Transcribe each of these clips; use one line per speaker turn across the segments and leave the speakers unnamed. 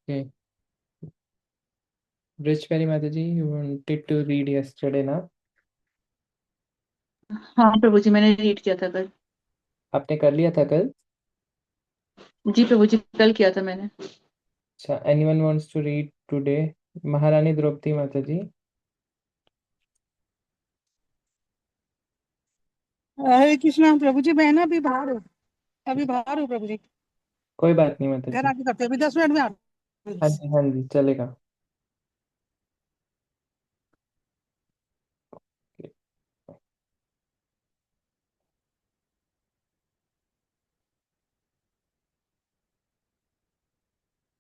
Okay. Bridgeberry Mataji, you wanted to read yesterday ना?
हाँ प्रभु जी, मैंने रीड किया था कल।
आपने कर लिया था कल?
जी प्रभु जी, कल किया था मैंने।
अच्छा, anyone wants to read today? महारानी द्रौपदी माता जी।
हरे कृष्णा प्रभु जी। मैं ना अभी बाहर हूँ, अभी बाहर हूँ प्रभु जी।
कोई बात नहीं माता
घर
जी।
आके करते हैं, अभी 10 मिनट में आ रहा हूँ।
हाँ जी चलेगा।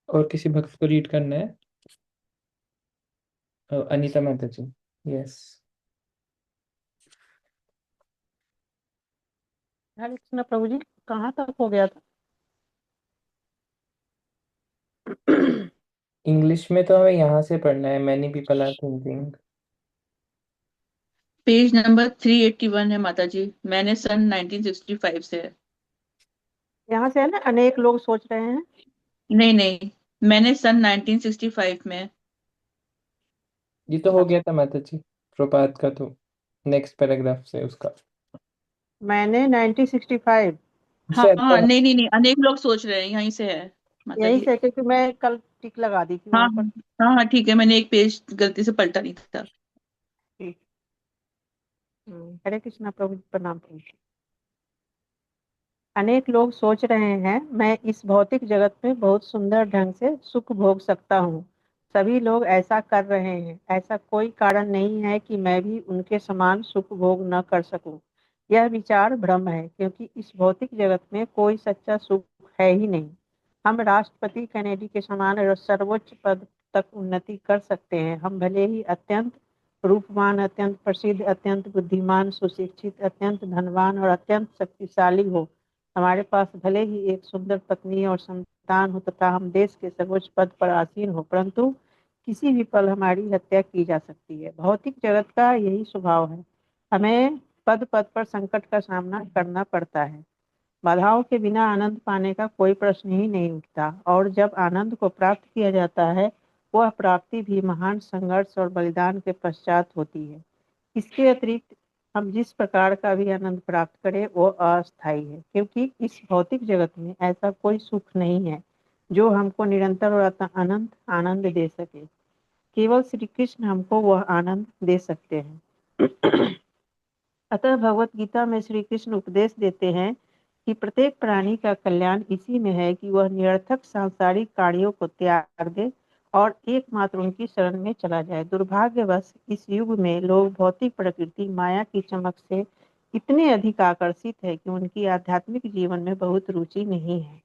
और किसी भक्त को रीड करना है? अनीता माता जी। यस।
हरे कृष्णा प्रभु जी, कहाँ तक हो गया था?
इंग्लिश में तो हमें यहाँ से पढ़ना है। Many people are thinking.
Page number 381 है माता जी। मैंने सन 1965 से है।
यहाँ से है ना, अनेक लोग सोच रहे हैं।
नहीं नहीं, मैंने सन 1965 में।
ये तो हो
अच्छा,
गया था माता जी, प्रपात का तो नेक्स्ट पैराग्राफ से उसका।
मैंने 1965।
उससे
हाँ हाँ,
अच्छा।
नहीं नहीं नहीं, अनेक लोग सोच रहे हैं, यहीं से है माता
यही
जी।
से, क्योंकि मैं कल टिक लगा दी थी
हाँ
वहां पर।
हाँ हाँ हाँ, ठीक है, मैंने एक पेज गलती से पलटा नहीं था।
ठीक। हरे कृष्णा प्रभु जी, प्रणाम प्रभु जी। अनेक लोग सोच रहे हैं मैं इस भौतिक जगत में बहुत सुंदर ढंग से सुख भोग सकता हूँ। सभी लोग ऐसा कर रहे हैं, ऐसा कोई कारण नहीं है कि मैं भी उनके समान सुख भोग न कर सकूं। यह विचार भ्रम है, क्योंकि इस भौतिक जगत में कोई सच्चा सुख है ही नहीं। हम राष्ट्रपति कैनेडी के समान सर्वोच्च पद तक उन्नति कर सकते हैं। हम भले ही अत्यंत रूपवान, अत्यंत प्रसिद्ध, अत्यंत बुद्धिमान, सुशिक्षित, अत्यंत धनवान और अत्यंत शक्तिशाली हो। हमारे पास भले ही एक सुंदर पत्नी और संतान हो तथा हम देश के सर्वोच्च पद पर आसीन हो, परंतु किसी भी पल हमारी हत्या की जा सकती है। भौतिक जगत का यही स्वभाव है। हमें पद पद पर संकट का सामना करना पड़ता है। बाधाओं के बिना आनंद पाने का कोई प्रश्न ही नहीं उठता, और जब आनंद को प्राप्त किया जाता है, वह प्राप्ति भी महान संघर्ष और बलिदान के पश्चात होती है। इसके अतिरिक्त हम जिस प्रकार का भी आनंद प्राप्त करें वो अस्थायी है, क्योंकि इस भौतिक जगत में ऐसा कोई सुख नहीं है जो हमको निरंतर और अनंत आनंद दे सके। केवल श्री कृष्ण हमको वह आनंद दे सकते हैं। अतः भगवत गीता में श्री कृष्ण उपदेश देते हैं कि प्रत्येक प्राणी का कल्याण इसी में है कि वह निरर्थक सांसारिक कार्यों को त्याग दे और एकमात्र उनकी शरण में चला जाए। दुर्भाग्यवश इस युग में लोग भौतिक प्रकृति माया की चमक से इतने अधिक आकर्षित है कि उनकी आध्यात्मिक जीवन में बहुत रुचि नहीं है।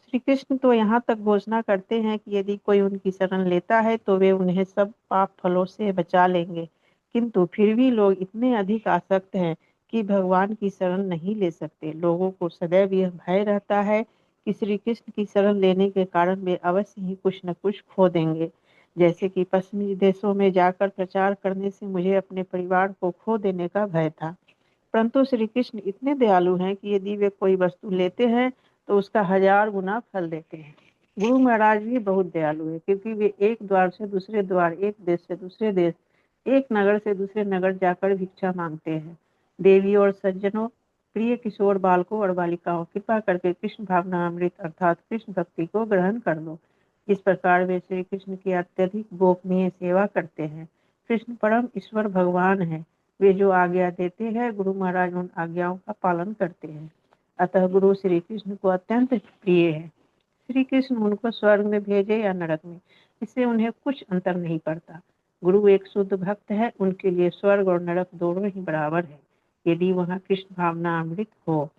श्री कृष्ण तो यहाँ तक घोषणा करते हैं कि यदि कोई उनकी शरण लेता है तो वे उन्हें सब पाप फलों से बचा लेंगे, किंतु फिर भी लोग इतने अधिक आसक्त हैं कि भगवान की शरण नहीं ले सकते। लोगों को सदैव यह भय रहता है कि श्री कृष्ण की शरण लेने के कारण वे अवश्य ही कुछ न कुछ खो देंगे। जैसे कि पश्चिमी देशों में जाकर प्रचार करने से मुझे अपने परिवार को खो देने का भय था, परंतु श्री कृष्ण इतने दयालु हैं कि यदि वे कोई वस्तु लेते हैं तो उसका 1000 गुना फल देते हैं। गुरु महाराज भी बहुत दयालु है, क्योंकि वे एक द्वार से दूसरे द्वार, एक देश से दूसरे देश, एक नगर से दूसरे नगर जाकर भिक्षा मांगते हैं। देवी और सज्जनों, प्रिय किशोर बालकों और बालिकाओं, कृपा करके कृष्ण भावनामृत अर्थात कृष्ण भक्ति को ग्रहण कर लो। इस प्रकार वे श्री कृष्ण की अत्यधिक गोपनीय सेवा करते हैं। कृष्ण परम ईश्वर भगवान है। वे जो आज्ञा देते हैं, गुरु महाराज उन आज्ञाओं का पालन करते हैं। अतः गुरु श्री कृष्ण को अत्यंत प्रिय है। श्री कृष्ण उनको स्वर्ग में भेजे या नरक में, इससे उन्हें कुछ अंतर नहीं पड़ता। गुरु एक शुद्ध भक्त है, उनके लिए स्वर्ग और नरक दोनों ही बराबर है, यदि वहाँ कृष्ण भावना अमृत हो।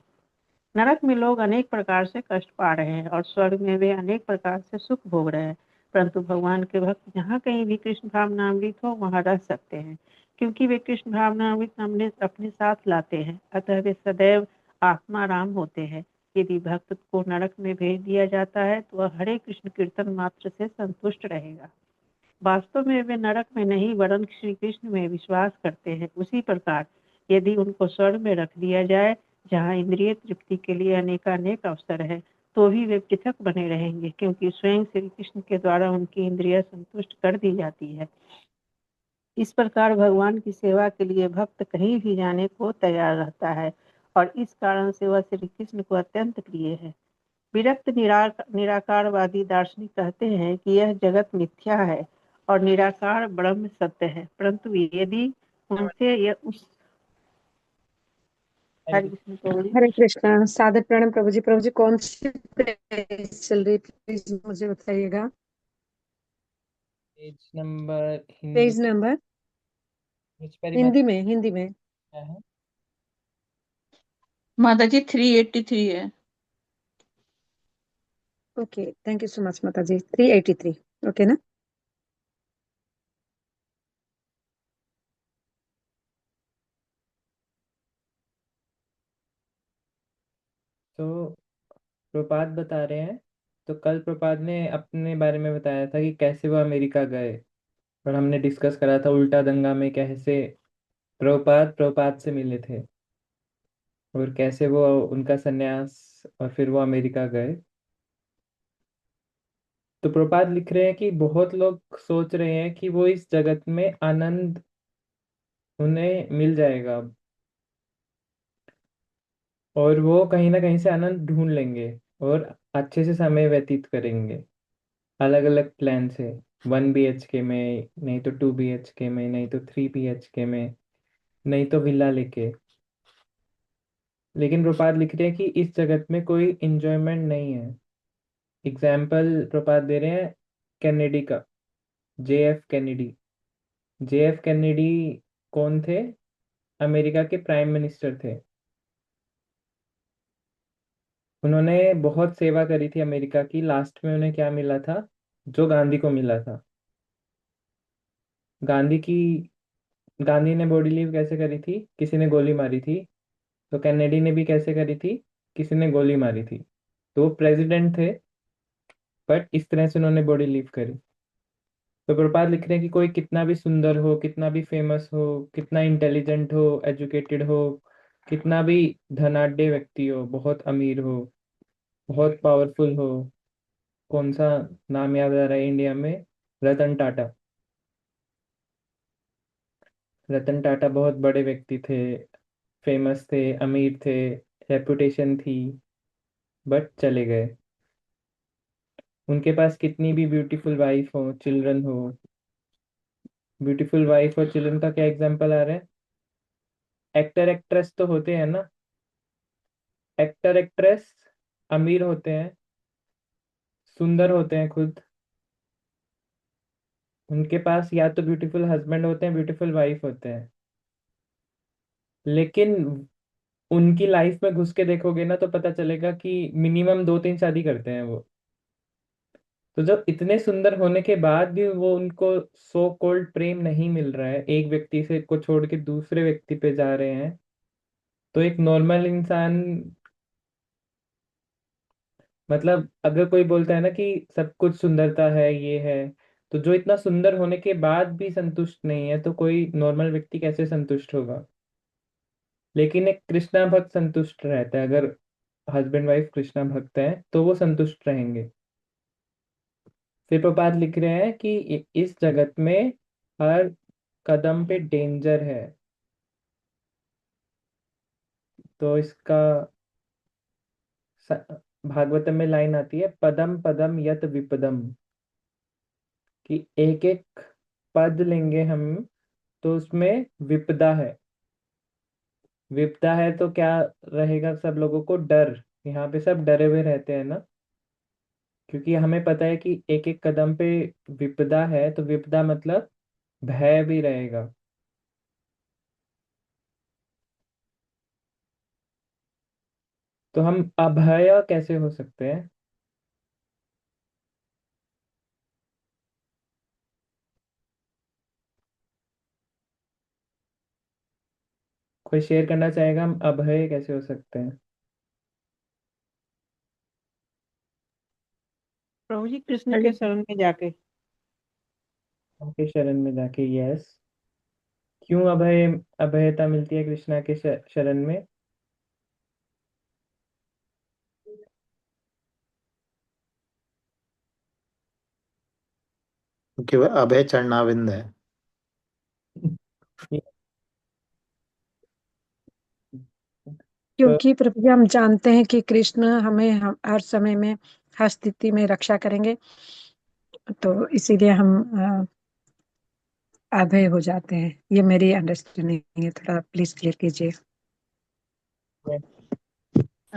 नरक में लोग अनेक प्रकार से कष्ट पा रहे हैं और स्वर्ग में वे अनेक प्रकार से सुख भोग रहे हैं, परंतु भगवान के भक्त जहाँ कहीं भी कृष्ण भावनामृत हो वहाँ रह सकते हैं, क्योंकि वे कृष्ण भावनामृत अपने साथ लाते हैं। अतः वे सदैव आत्मा राम होते हैं। यदि भक्त को नरक में भेज दिया जाता है तो वह हरे कृष्ण कीर्तन मात्र से संतुष्ट रहेगा। वास्तव में वे नरक में नहीं वरन श्री कृष्ण में विश्वास करते हैं। उसी प्रकार यदि उनको स्वर्ग में रख दिया जाए, जहाँ इंद्रिय तृप्ति के लिए अनेकानेक अवसर है, तो भी वे पृथक बने रहेंगे, क्योंकि स्वयं श्री कृष्ण के द्वारा उनकी इंद्रियां संतुष्ट कर दी जाती है। इस प्रकार भगवान की सेवा के लिए भक्त कहीं भी जाने को तैयार रहता है, और इस कारण से वह श्री कृष्ण को अत्यंत प्रिय है। विरक्त निराकारवादी दार्शनिक कहते हैं कि यह जगत मिथ्या है और निराकार ब्रह्म सत्य है, परंतु यदि उनसे यह उस
हरे
हरि
कृष्ण।
कृष्ण को
हरे कृष्णा। सादर प्रणाम प्रभु जी। प्रभु जी कौन सी पेज चल रही, प्लीज मुझे बताइएगा।
Page number Hindi
page number
page पर ही
हिंदी में, हिंदी में।
क्या है?
माता जी 383 है।
Okay, thank you so much माता जी। 383 ओके ना।
तो प्रपात बता रहे हैं। तो कल प्रपात ने अपने बारे में बताया था कि कैसे वो अमेरिका गए, और हमने डिस्कस करा था उल्टा दंगा में कैसे प्रपात से मिले थे, और कैसे वो उनका सन्यास और फिर वो अमेरिका गए। तो प्रपात लिख रहे हैं कि बहुत लोग सोच रहे हैं कि वो इस जगत में आनंद उन्हें मिल जाएगा, और वो कहीं ना कहीं से आनंद ढूंढ लेंगे और अच्छे से समय व्यतीत करेंगे अलग अलग प्लान से। 1 BHK में, नहीं तो 2 BHK में, नहीं तो 3 BHK में, नहीं तो विला लेके। लेकिन प्रपात लिख रहे हैं कि इस जगत में कोई इंजॉयमेंट नहीं है। एग्जाम्पल प्रपात दे रहे हैं कैनेडी का, JF कैनेडी। JF कैनेडी कौन थे? अमेरिका के प्राइम मिनिस्टर थे। उन्होंने बहुत सेवा करी थी अमेरिका की। लास्ट में उन्हें क्या मिला था? जो गांधी को मिला था। गांधी की गांधी ने बॉडी लीव कैसे करी थी? किसी ने गोली मारी थी। तो कैनेडी ने भी कैसे करी थी? किसी ने गोली मारी थी। तो वो प्रेसिडेंट थे, बट इस तरह से उन्होंने बॉडी लीव करी। तो प्रपात लिख रहे हैं कि कोई कितना भी सुंदर हो, कितना भी फेमस हो, कितना इंटेलिजेंट हो, एजुकेटेड हो, कितना भी धनाढ्य व्यक्ति हो, बहुत अमीर हो, बहुत पावरफुल हो। कौन सा नाम याद आ रहा है इंडिया में? रतन टाटा। रतन टाटा बहुत बड़े व्यक्ति थे, फेमस थे, अमीर थे, रेपुटेशन थी, बट चले गए। उनके पास कितनी भी ब्यूटीफुल वाइफ हो, चिल्ड्रन हो। ब्यूटीफुल वाइफ और चिल्ड्रन का क्या एग्जांपल आ रहा है? एक्टर एक्ट्रेस तो होते हैं ना। एक्टर एक्ट्रेस अमीर होते हैं, सुंदर होते हैं खुद। उनके पास या तो ब्यूटीफुल हस्बैंड होते हैं, ब्यूटीफुल वाइफ होते हैं, लेकिन उनकी लाइफ में घुस के देखोगे ना तो पता चलेगा कि मिनिमम 2-3 शादी करते हैं वो। तो जब इतने सुंदर होने के बाद भी वो उनको सो कॉल्ड प्रेम नहीं मिल रहा है, एक व्यक्ति से को छोड़ के दूसरे व्यक्ति पे जा रहे हैं, तो एक नॉर्मल इंसान, मतलब अगर कोई बोलता है ना कि सब कुछ सुंदरता है, ये है, तो जो इतना सुंदर होने के बाद भी संतुष्ट नहीं है, तो कोई नॉर्मल व्यक्ति कैसे संतुष्ट होगा? लेकिन एक कृष्णा भक्त संतुष्ट रहता है। अगर हस्बैंड वाइफ कृष्णा भक्त है तो वो संतुष्ट रहेंगे। फिर प्रपात लिख रहे हैं कि इस जगत में हर कदम पे डेंजर है। तो इसका स- भागवतम में लाइन आती है, पदम पदम यत विपदम, कि एक एक पद लेंगे हम तो उसमें विपदा है। विपदा है तो क्या रहेगा? सब लोगों को डर। यहाँ पे सब डरे हुए रहते हैं ना, क्योंकि हमें पता है कि एक एक कदम पे विपदा है, तो विपदा मतलब भय भी रहेगा। तो हम अभय कैसे हो सकते हैं? कोई शेयर करना चाहेगा हम अभय कैसे हो सकते हैं?
प्रभु जी कृष्ण
हरे
के शरण में जाके।
उनके शरण में जाके, यस। क्यों अभय, अभयता मिलती है कृष्णा के शरण में?
क्योंकि वह अभय चरणाविंद है।
तो
क्योंकि प्रभु जी हम जानते हैं कि कृष्ण हमें हर समय में हर स्थिति में रक्षा करेंगे, तो इसीलिए हम अभय हो जाते हैं। ये मेरी अंडरस्टैंडिंग है, थोड़ा प्लीज क्लियर कीजिए।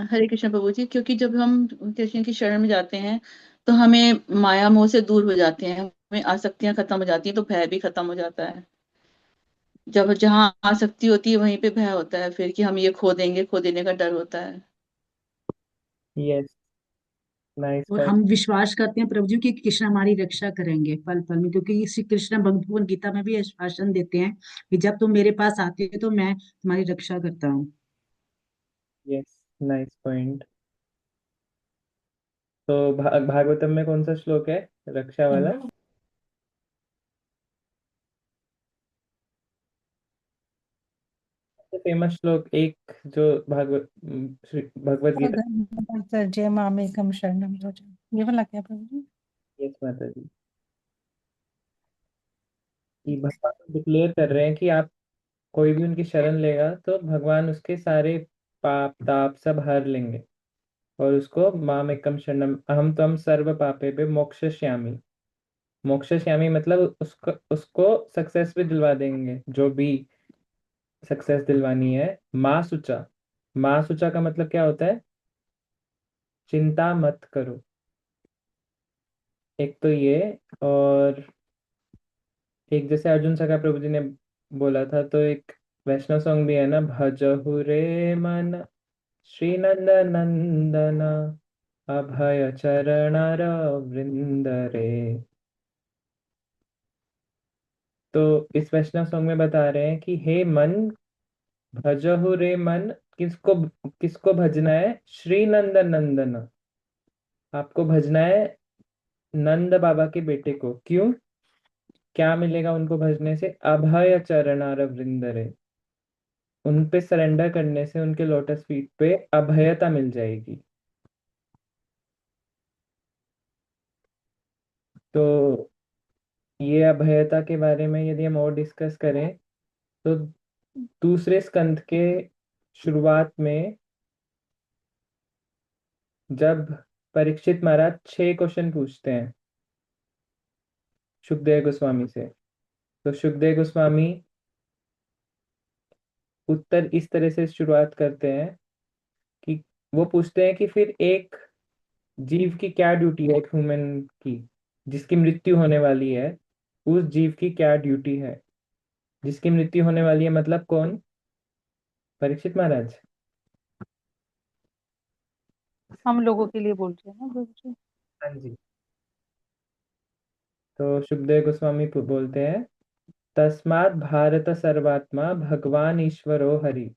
हरे कृष्ण प्रभु जी, क्योंकि जब हम कृष्ण की शरण में जाते हैं तो हमें माया मोह से दूर हो जाते हैं, हमें आसक्तियां खत्म हो जाती हैं, तो भय भी खत्म हो जाता है। जब जहाँ आसक्ति होती है वहीं पे भय होता है, फिर कि हम ये खो देंगे, खो देने का डर होता है।
यस, नाइस
और
पॉइंट।
हम विश्वास करते हैं प्रभु जी की कृष्ण हमारी रक्षा करेंगे पल पल में, क्योंकि श्री कृष्ण भगवत गीता में भी आश्वासन देते हैं कि जब तुम मेरे पास आते हो तो मैं तुम्हारी रक्षा करता हूँ।
Yes, nice point. तो भागवतम में कौन सा श्लोक है रक्षा वाला? फेमस श्लोक एक जो भगवत गीता।
जय मामेकम शरणम व्रज, ये वाला क्या प्रभु जी?
यस माता जी, कि भगवान डिक्लेयर कर रहे हैं कि आप कोई भी उनकी शरण लेगा तो भगवान उसके सारे पाप ताप सब हर लेंगे। और उसको माम एकम शरणम अहम त्वम सर्व पापेभ्य मोक्षयिष्यामि। मोक्षयिष्यामि मतलब उसको उसको सक्सेस भी दिलवा देंगे, जो भी सक्सेस दिलवानी है। माँ सुचा, माँ सुचा का मतलब क्या होता है? चिंता मत करो। एक तो ये, और एक जैसे अर्जुन सखा प्रभु जी ने बोला था, तो एक वैष्णव सॉन्ग भी है ना, भजहु रे मन श्री नंद नंदन अभय चरणर वृंद रे। तो इस वैष्णव सॉन्ग में बता रहे हैं कि हे मन, भजहु रे मन, किसको किसको भजना है? श्री नंद नंदन, आपको भजना है नंद बाबा के बेटे को। क्यों? क्या मिलेगा उनको भजने से? अभय चरणार वृंद रे, उन पे सरेंडर करने से उनके लोटस फीट पे अभयता मिल जाएगी। तो ये अभयता के बारे में यदि हम और डिस्कस करें तो दूसरे स्कंद के शुरुआत में जब परीक्षित महाराज 6 क्वेश्चन पूछते हैं सुखदेव गोस्वामी से, तो सुखदेव गोस्वामी उत्तर इस तरह से शुरुआत करते हैं कि वो पूछते हैं कि फिर एक जीव की क्या ड्यूटी है, एक ह्यूमन की जिसकी मृत्यु होने वाली है, उस जीव की क्या ड्यूटी है? जिसकी मृत्यु होने वाली है मतलब कौन? परीक्षित महाराज।
हम लोगों के लिए बोल रहे हैं ना प्रभु जी?
हाँ जी। तो सुखदेव गोस्वामी बोलते हैं, तस्मात् भारत सर्वात्मा भगवान ईश्वरो हरि।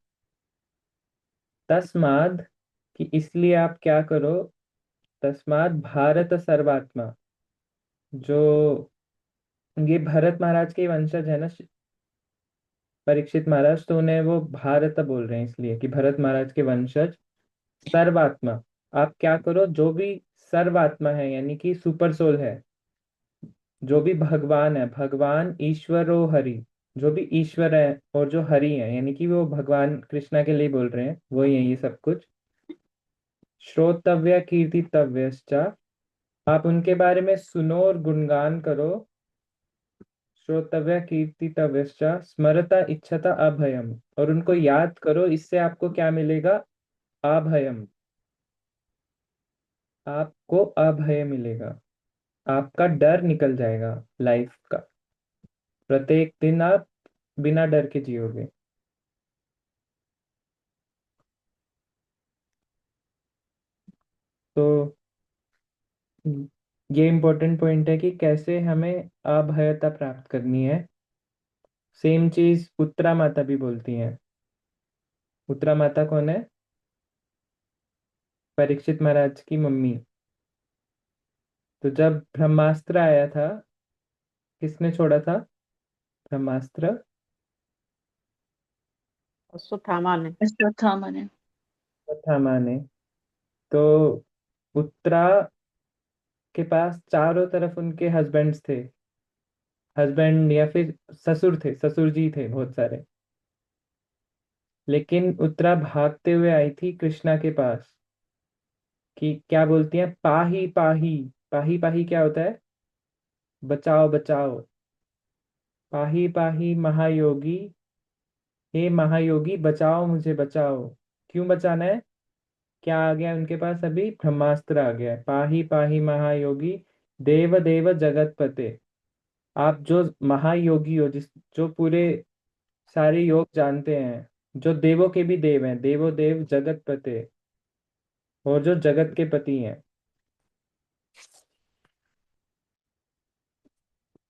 तस्माद, कि इसलिए आप क्या करो, तस्मात् भारत सर्वात्मा, जो ये भरत महाराज के वंशज है ना परीक्षित महाराज, तो उन्हें वो भारत बोल रहे हैं इसलिए कि भरत महाराज के वंशज सर्वात्मा, आप क्या करो, जो भी सर्वात्मा है यानी कि सुपर सोल है, जो भी भगवान है, भगवान ईश्वरो हरि, जो भी ईश्वर है और जो हरि है यानी कि वो भगवान कृष्णा के लिए बोल रहे हैं, वही है ये सब कुछ। श्रोतव्य कीर्तितव्यश्च, आप उनके बारे में सुनो और गुणगान करो। श्रोतव्य कीर्तितव्यश्च स्मरता इच्छता अभयम, और उनको याद करो, इससे आपको क्या मिलेगा? अभयम, आपको अभय मिलेगा, आपका डर निकल जाएगा लाइफ का। प्रत्येक दिन आप बिना डर के जियोगे। तो ये इम्पोर्टेंट पॉइंट है कि कैसे हमें अभयता प्राप्त करनी है। सेम चीज उत्तरा माता भी बोलती हैं। उत्तरा माता कौन है? परीक्षित महाराज की मम्मी। तो जब ब्रह्मास्त्र आया था, किसने छोड़ा था ब्रह्मास्त्र?
अश्वत्थामा ने।
अश्वत्थामा ने।
अश्वत्थामा ने। तो उत्तरा के पास चारों तरफ उनके हस्बैंड्स थे, हस्बैंड या फिर ससुर थे, ससुर जी थे बहुत सारे। लेकिन उत्तरा भागते हुए आई थी कृष्णा के पास, कि क्या बोलती है, पाही पाही। पाही पाही क्या होता है? बचाओ बचाओ। पाही पाही महायोगी, हे महायोगी बचाओ मुझे बचाओ। क्यों बचाना है? क्या आ गया उनके पास? अभी ब्रह्मास्त्र आ गया है। पाही पाही महायोगी, देव देव जगतपते। आप जो महायोगी हो, जिस जो पूरे सारे योग जानते हैं, जो देवों के भी देव हैं, देवो देव जगतपते, और जो जगत के पति हैं।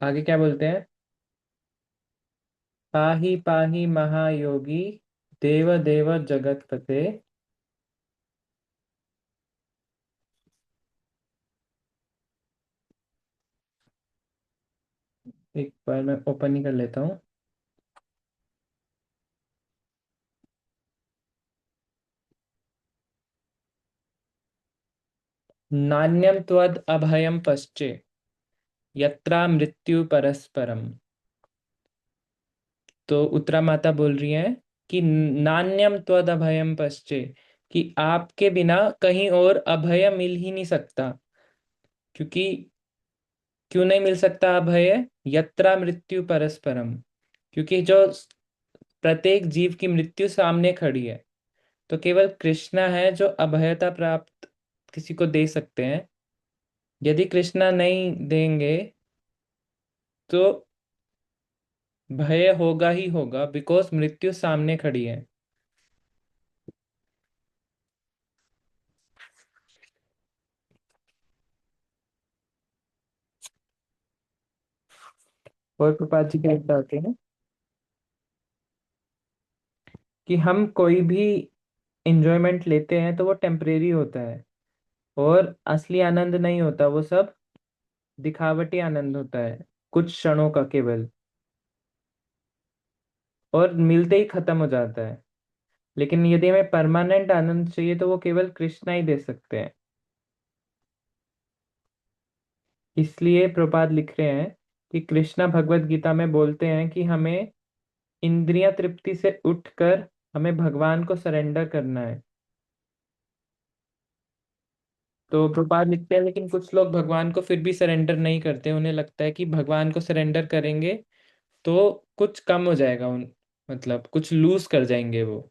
आगे क्या बोलते हैं? पाही पाही महायोगी, देव देव जगतपते। एक बार मैं ओपन ही कर लेता हूँ। नान्यम त्वद अभयम पश्चे, यत्रा मृत्यु परस्परम। तो उत्तरा माता बोल रही हैं कि नान्यम त्वद अभयम पश्चे, कि आपके बिना कहीं और अभय मिल ही नहीं सकता। क्योंकि क्यों नहीं मिल सकता अभय? यत्रा मृत्यु परस्परम, क्योंकि जो प्रत्येक जीव की मृत्यु सामने खड़ी है, तो केवल कृष्णा है जो अभयता प्राप्त किसी को दे सकते हैं। यदि कृष्णा नहीं देंगे तो भय होगा ही होगा, बिकॉज मृत्यु सामने खड़ी है। और प्रपात जी क्या बताते हैं कि हम कोई भी इंजॉयमेंट लेते हैं तो वो टेम्परेरी होता है, और असली आनंद नहीं होता, वो सब दिखावटी आनंद होता है, कुछ क्षणों का केवल, और मिलते ही खत्म हो जाता है। लेकिन यदि हमें परमानेंट आनंद चाहिए तो वो केवल कृष्णा ही दे सकते हैं। इसलिए प्रभुपाद लिख रहे हैं कि कृष्णा भगवत गीता में बोलते हैं कि हमें इंद्रिय तृप्ति से उठकर हमें भगवान को सरेंडर करना है। तो प्रभुपाद लिखते हैं लेकिन कुछ लोग भगवान को फिर भी सरेंडर नहीं करते, उन्हें लगता है कि भगवान को सरेंडर करेंगे तो कुछ कम हो जाएगा, उन मतलब कुछ लूज कर जाएंगे वो,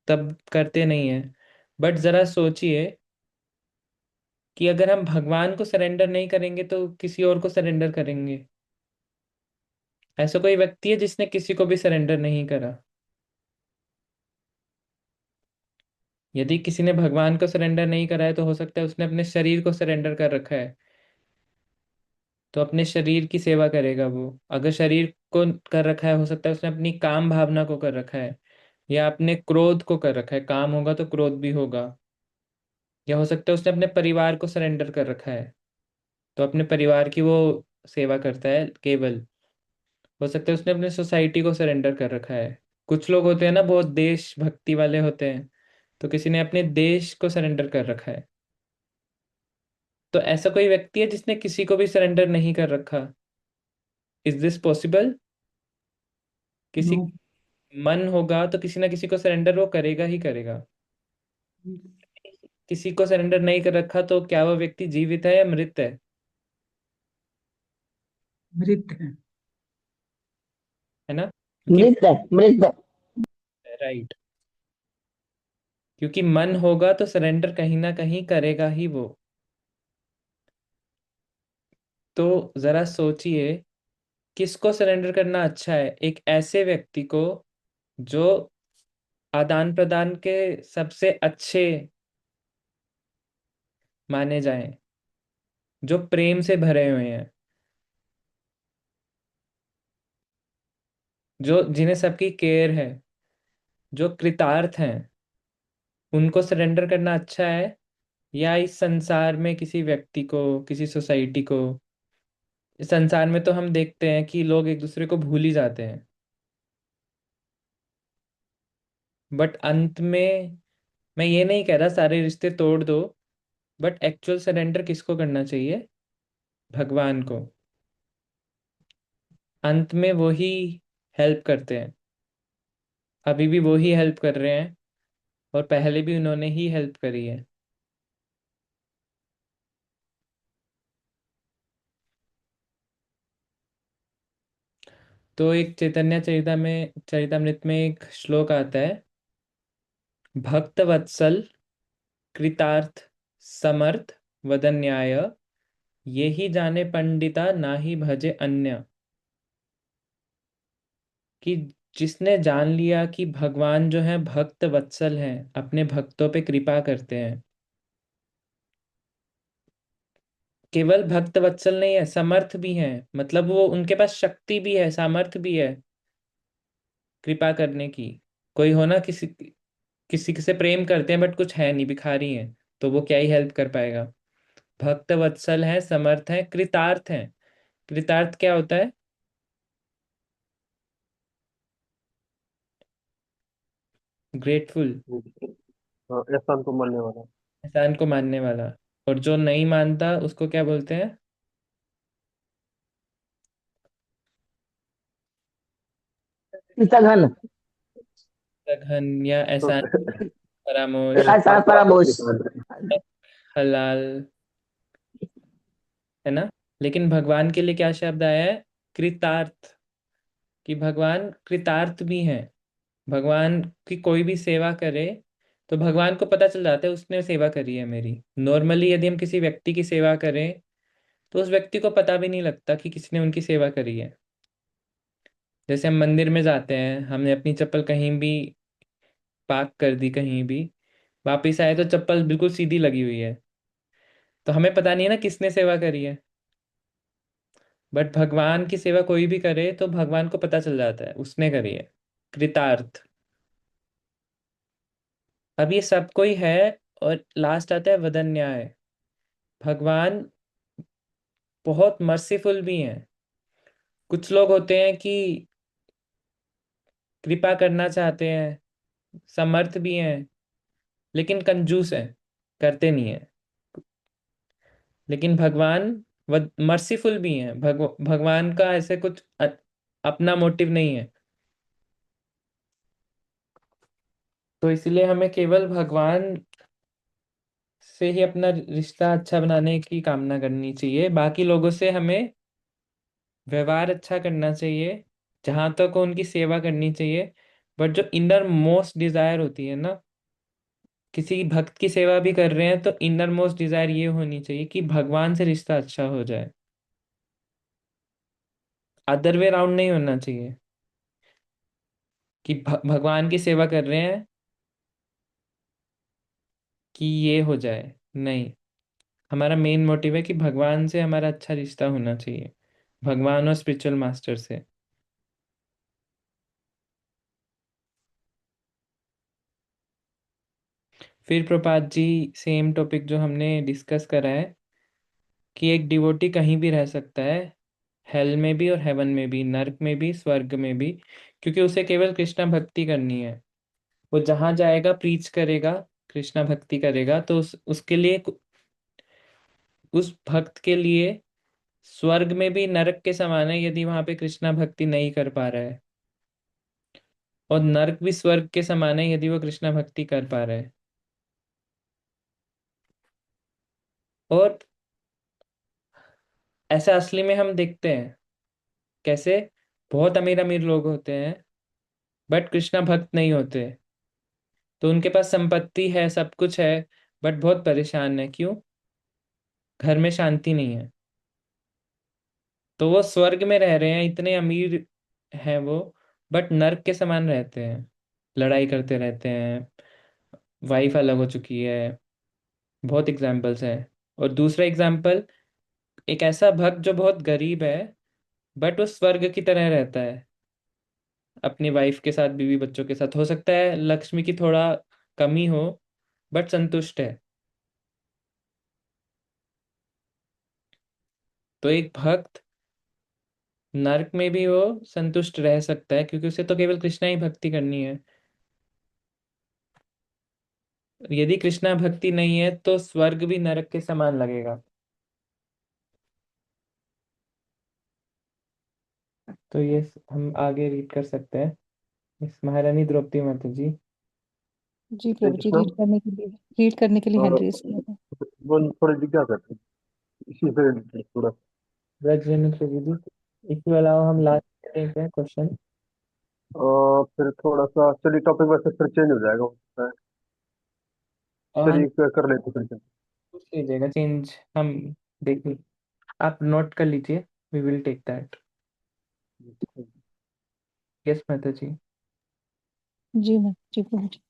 तब करते नहीं है। बट जरा सोचिए कि अगर हम भगवान को सरेंडर नहीं करेंगे तो किसी और को सरेंडर करेंगे। ऐसा कोई व्यक्ति है जिसने किसी को भी सरेंडर नहीं करा? यदि किसी ने भगवान को सरेंडर नहीं करा है तो हो सकता है उसने अपने शरीर को सरेंडर कर रखा है, तो अपने शरीर की सेवा करेगा वो। अगर शरीर को कर रखा है, हो सकता है उसने अपनी काम भावना को कर रखा है, या अपने क्रोध को कर रखा है, काम होगा तो क्रोध भी होगा। या हो सकता है उसने अपने परिवार को सरेंडर कर रखा है, तो अपने परिवार की वो सेवा करता है केवल। हो सकता है उसने अपने सोसाइटी को सरेंडर कर रखा है। कुछ लोग होते हैं ना, बहुत देशभक्ति वाले होते हैं, तो किसी ने अपने देश को सरेंडर कर रखा है। तो ऐसा कोई व्यक्ति है जिसने किसी को भी सरेंडर नहीं कर रखा? Is this possible? किसी
नो।
मन होगा तो किसी ना किसी को सरेंडर वो करेगा ही करेगा। किसी को सरेंडर नहीं कर रखा तो क्या वो व्यक्ति जीवित है या मृत है?
मृत है।
है ना? क्योंकि
मृत है, मृत है।
राइट, क्योंकि मन होगा तो सरेंडर कहीं ना कहीं करेगा ही वो। तो जरा सोचिए, किसको सरेंडर करना अच्छा है? एक ऐसे व्यक्ति को जो आदान प्रदान के सबसे अच्छे माने जाएं, जो प्रेम से भरे हुए हैं, जो जिन्हें सबकी केयर है, जो कृतार्थ हैं, उनको सरेंडर करना अच्छा है, या इस संसार में किसी व्यक्ति को, किसी सोसाइटी को? इस संसार में तो हम देखते हैं कि लोग एक दूसरे को भूल ही जाते हैं, बट अंत में मैं ये नहीं कह रहा सारे रिश्ते तोड़ दो, बट एक्चुअल सरेंडर किसको करना चाहिए? भगवान को, अंत में वो ही हेल्प करते हैं। अभी भी वो ही हेल्प कर रहे हैं, और पहले भी उन्होंने ही हेल्प करी है। तो एक चैतन्य चरितामृत में एक श्लोक आता है, भक्त वत्सल कृतार्थ समर्थ वदन्याय, ये ही जाने पंडिता ना ही भजे अन्य। कि जिसने जान लिया कि भगवान जो है भक्त वत्सल हैं, अपने भक्तों पे कृपा करते हैं। केवल भक्त वत्सल नहीं है, समर्थ भी है, मतलब वो उनके पास शक्ति भी है, सामर्थ्य भी है कृपा करने की। कोई हो ना, किसी किसी से प्रेम करते हैं बट कुछ है नहीं, भिखारी हैं, तो वो क्या ही हेल्प कर पाएगा। भक्त वत्सल है, समर्थ है, कृतार्थ है। कृतार्थ क्या होता है? ग्रेटफुल,
हाँ, एहसान को मानने वाला।
एहसान को मानने वाला। और जो नहीं मानता उसको क्या बोलते हैं?
सघन।
सघन या
तो
एहसान फरामोश,
एहसान
ऐसा
को
परामोश।
आत्मिक निकाल रहे
हलाल, है ना। लेकिन भगवान के लिए क्या शब्द आया है? कृतार्थ। कि भगवान कृतार्थ भी हैं। भगवान की कोई भी सेवा करे तो भगवान को पता चल जाता है उसने सेवा करी है मेरी। नॉर्मली यदि हम किसी व्यक्ति की सेवा करें तो उस व्यक्ति को पता भी नहीं लगता कि किसने उनकी सेवा करी है। जैसे हम मंदिर में जाते हैं, हमने अपनी चप्पल कहीं भी पार्क कर दी, कहीं भी वापिस आए तो चप्पल बिल्कुल सीधी लगी हुई है, तो हमें पता नहीं है ना किसने सेवा करी है। बट भगवान की सेवा कोई भी करे तो भगवान को पता चल जाता है उसने करी है। कृतार्थ। अब ये सब कोई है। और लास्ट आता है वदन न्याय। भगवान बहुत मर्सीफुल भी हैं। कुछ लोग होते हैं कि कृपा करना चाहते हैं, समर्थ भी हैं, लेकिन कंजूस हैं, करते नहीं है। लेकिन भगवान मर्सीफुल भी हैं। भगवान का ऐसे कुछ अपना मोटिव नहीं है। तो इसलिए हमें केवल भगवान से ही अपना रिश्ता अच्छा बनाने की कामना करनी चाहिए। बाकी लोगों से हमें व्यवहार अच्छा करना चाहिए, जहां तक हो उनकी सेवा करनी चाहिए। बट जो इनर मोस्ट डिजायर होती है ना, किसी भक्त की सेवा भी कर रहे हैं तो इनर मोस्ट डिजायर ये होनी चाहिए कि भगवान से रिश्ता अच्छा हो जाए। अदर वे राउंड नहीं होना चाहिए कि भगवान की सेवा कर रहे हैं कि ये हो जाए। नहीं, हमारा मेन मोटिव है कि भगवान से हमारा अच्छा रिश्ता होना चाहिए, भगवान और स्पिरिचुअल मास्टर से। फिर प्रपात जी, सेम टॉपिक जो हमने डिस्कस करा है, कि एक डिवोटी कहीं भी रह सकता है, हेल में भी और हेवन में भी, नर्क में भी स्वर्ग में भी, क्योंकि उसे केवल कृष्णा भक्ति करनी है। वो जहां जाएगा प्रीच करेगा, कृष्णा भक्ति करेगा, तो उसके लिए, उस भक्त के लिए स्वर्ग में भी नरक के समान है यदि वहां पे कृष्णा भक्ति नहीं कर पा रहा है, और नरक भी स्वर्ग के समान है यदि वो कृष्णा भक्ति कर पा रहा है। और ऐसा असली में हम देखते हैं कैसे बहुत अमीर अमीर लोग होते हैं बट कृष्णा भक्त नहीं होते। तो उनके पास संपत्ति है, सब कुछ है, बट बहुत परेशान है। क्यों? घर में शांति नहीं है। तो वो स्वर्ग में रह रहे हैं, इतने अमीर हैं वो, बट नर्क के समान रहते हैं, लड़ाई करते रहते हैं, वाइफ अलग हो चुकी है। बहुत एग्जाम्पल्स हैं। और दूसरा एग्जाम्पल, एक ऐसा भक्त जो बहुत गरीब है बट वो स्वर्ग की तरह रहता है, अपनी वाइफ के साथ, बीवी बच्चों के साथ, हो सकता है लक्ष्मी की थोड़ा कमी हो बट संतुष्ट है। तो एक भक्त नरक में भी वो संतुष्ट रह सकता है क्योंकि उसे तो केवल कृष्णा ही भक्ति करनी है। यदि कृष्णा भक्ति नहीं है तो स्वर्ग भी नरक के समान लगेगा। तो ये हम आगे रीड कर सकते हैं। इस महारानी द्रौपदी माता जी।
जी
हरे
प्रभु जी,
कृष्णा।
रीड करने के लिए हैंड
और
रेज किया था।
वो थोड़ी जिज्ञासा करते हैं इसी से related थोड़ा।
ब्रज रेणु प्रभु जी, इसके अलावा हम लास्ट देख रहे हैं क्वेश्चन।
फिर थोड़ा सा चलिए टॉपिक वैसे फिर चेंज हो जाएगा हो सकता है।
और
चलिए कर लेते फिर से।
पूछ लीजिएगा चेंज, हम देखिए, आप नोट कर लीजिए, we will take that. Yes माता जी।
जी प्रभु जी।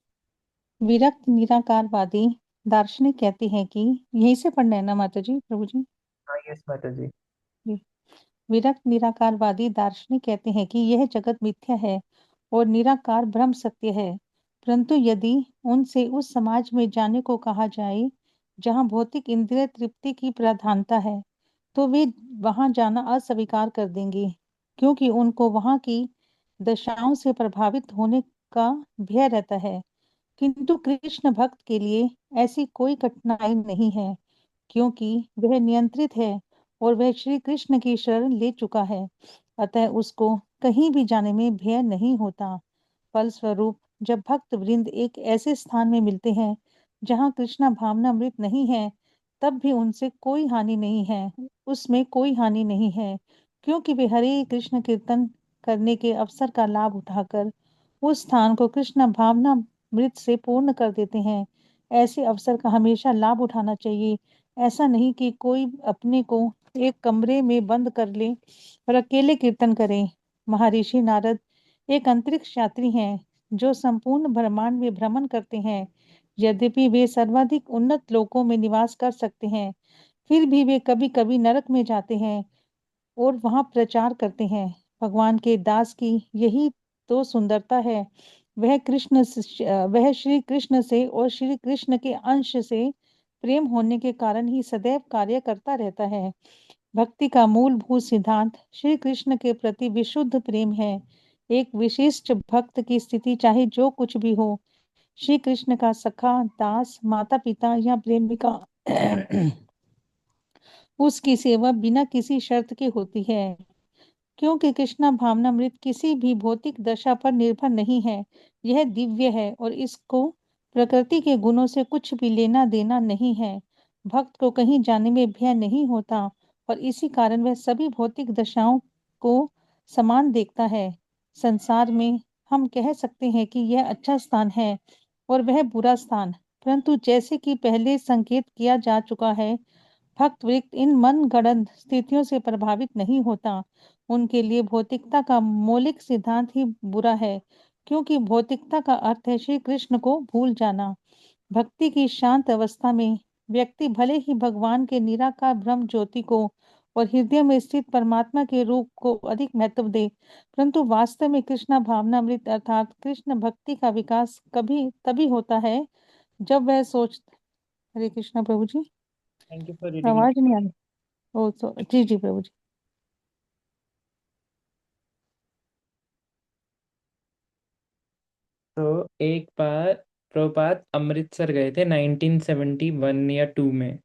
विरक्त निराकारवादी दार्शनिक कहते हैं कि, यहीं से पढ़ना है ना माता जी प्रभु जी?
हाँ यस माता जी।
जी। विरक्त निराकारवादी दार्शनिक कहते हैं कि यह जगत मिथ्या है और निराकार ब्रह्म सत्य है। परंतु यदि उनसे उस समाज में जाने को कहा जाए जहाँ भौतिक इंद्रिय तृप्ति की प्रधानता है, तो वे वहां जाना अस्वीकार कर देंगे, क्योंकि उनको वहां की दशाओं से प्रभावित होने का भय रहता है। किंतु कृष्ण भक्त के लिए ऐसी कोई कठिनाई नहीं है, क्योंकि वह नियंत्रित है और वह श्री कृष्ण की शरण ले चुका है। अतः उसको कहीं भी जाने में भय नहीं होता। फलस्वरूप जब भक्त वृंद एक ऐसे स्थान में मिलते हैं जहाँ कृष्णा भावनामृत नहीं है, तब भी उनसे कोई हानि नहीं है, उसमें कोई हानि नहीं है, क्योंकि वे हरे कृष्ण कीर्तन करने के अवसर का लाभ उठाकर उस स्थान को कृष्ण भावनामृत से पूर्ण कर देते हैं। ऐसे अवसर का हमेशा लाभ उठाना चाहिए। ऐसा नहीं कि कोई अपने को एक कमरे में बंद कर ले और अकेले कीर्तन करे। महर्षि नारद एक अंतरिक्ष यात्री हैं जो संपूर्ण ब्रह्मांड में भ्रमण करते हैं। यद्यपि वे सर्वाधिक उन्नत लोकों में निवास कर सकते हैं, फिर भी वे कभी कभी नरक में जाते हैं और वहां प्रचार करते हैं। भगवान के दास की यही तो सुंदरता है। वह श्री कृष्ण से और श्री कृष्ण के अंश से प्रेम होने के कारण ही सदैव कार्य करता रहता है। भक्ति का मूलभूत सिद्धांत श्री कृष्ण के प्रति विशुद्ध प्रेम है। एक विशिष्ट भक्त की स्थिति चाहे जो कुछ भी हो, श्री कृष्ण का सखा, दास, माता पिता या प्रेमिका उसकी सेवा बिना किसी शर्त के होती है, क्योंकि कृष्णा भावनामृत किसी भी भौतिक दशा पर निर्भर नहीं है। यह दिव्य है और इसको प्रकृति के गुणों से कुछ भी लेना देना नहीं है। भक्त को कहीं जाने में भय नहीं होता और इसी कारण वह सभी भौतिक दशाओं को समान देखता है। संसार में हम कह सकते हैं कि यह अच्छा स्थान है और वह बुरा स्थान, परंतु जैसे कि पहले संकेत किया जा चुका है, भक्त व्यक्ति इन मन गढ़ंत स्थितियों से प्रभावित नहीं होता। उनके लिए भौतिकता का मौलिक सिद्धांत ही बुरा है, क्योंकि भौतिकता का अर्थ है श्री कृष्ण को भूल जाना। भक्ति की शांत अवस्था में व्यक्ति भले ही भगवान के निराकार ब्रह्म ज्योति को और हृदय में स्थित परमात्मा के रूप को अधिक महत्व दे, परंतु वास्तव में कृष्ण भावनामृत अर्थात कृष्ण भक्ति का विकास कभी तभी होता है जब वह सोच। हरे कृष्णा प्रभु ji,
thank you for reading.
आवाज नहीं आ रही। ओ सो जी जी प्रभु जी।
तो एक बार प्रभुपाद अमृतसर गए थे 1971 या 2 में।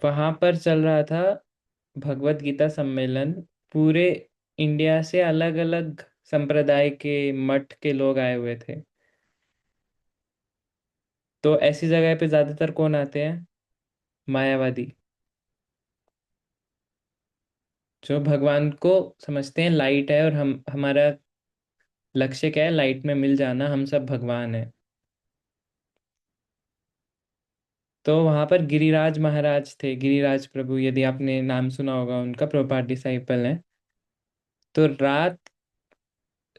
वहां पर चल रहा था भगवत गीता सम्मेलन। पूरे इंडिया से अलग अलग संप्रदाय के मठ के लोग आए हुए थे। तो ऐसी जगह पे ज्यादातर कौन आते हैं? मायावादी, जो भगवान को समझते हैं लाइट है, और हम हमारा लक्ष्य क्या है? लाइट में मिल जाना, हम सब भगवान है। तो वहां पर गिरिराज महाराज थे, गिरिराज प्रभु, यदि आपने नाम सुना होगा उनका, प्रभुपाद डिसाइपल हैं। तो रात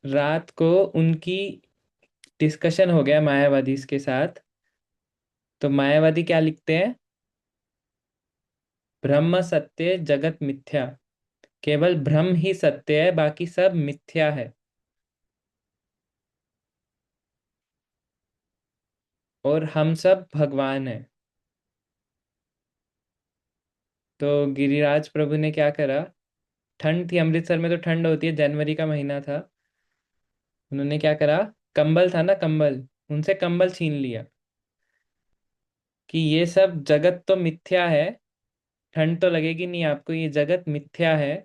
रात को उनकी डिस्कशन हो गया मायावादी के साथ। तो मायावादी क्या लिखते हैं? ब्रह्म सत्य, जगत मिथ्या। केवल ब्रह्म ही सत्य है, बाकी सब मिथ्या है, और हम सब भगवान हैं। तो गिरिराज प्रभु ने क्या करा? ठंड थी अमृतसर में, तो ठंड होती है, जनवरी का महीना था। उन्होंने क्या करा? कंबल था ना, कंबल, उनसे कंबल छीन लिया कि ये सब जगत तो मिथ्या है। ठंड तो लगेगी नहीं आपको, ये जगत मिथ्या है।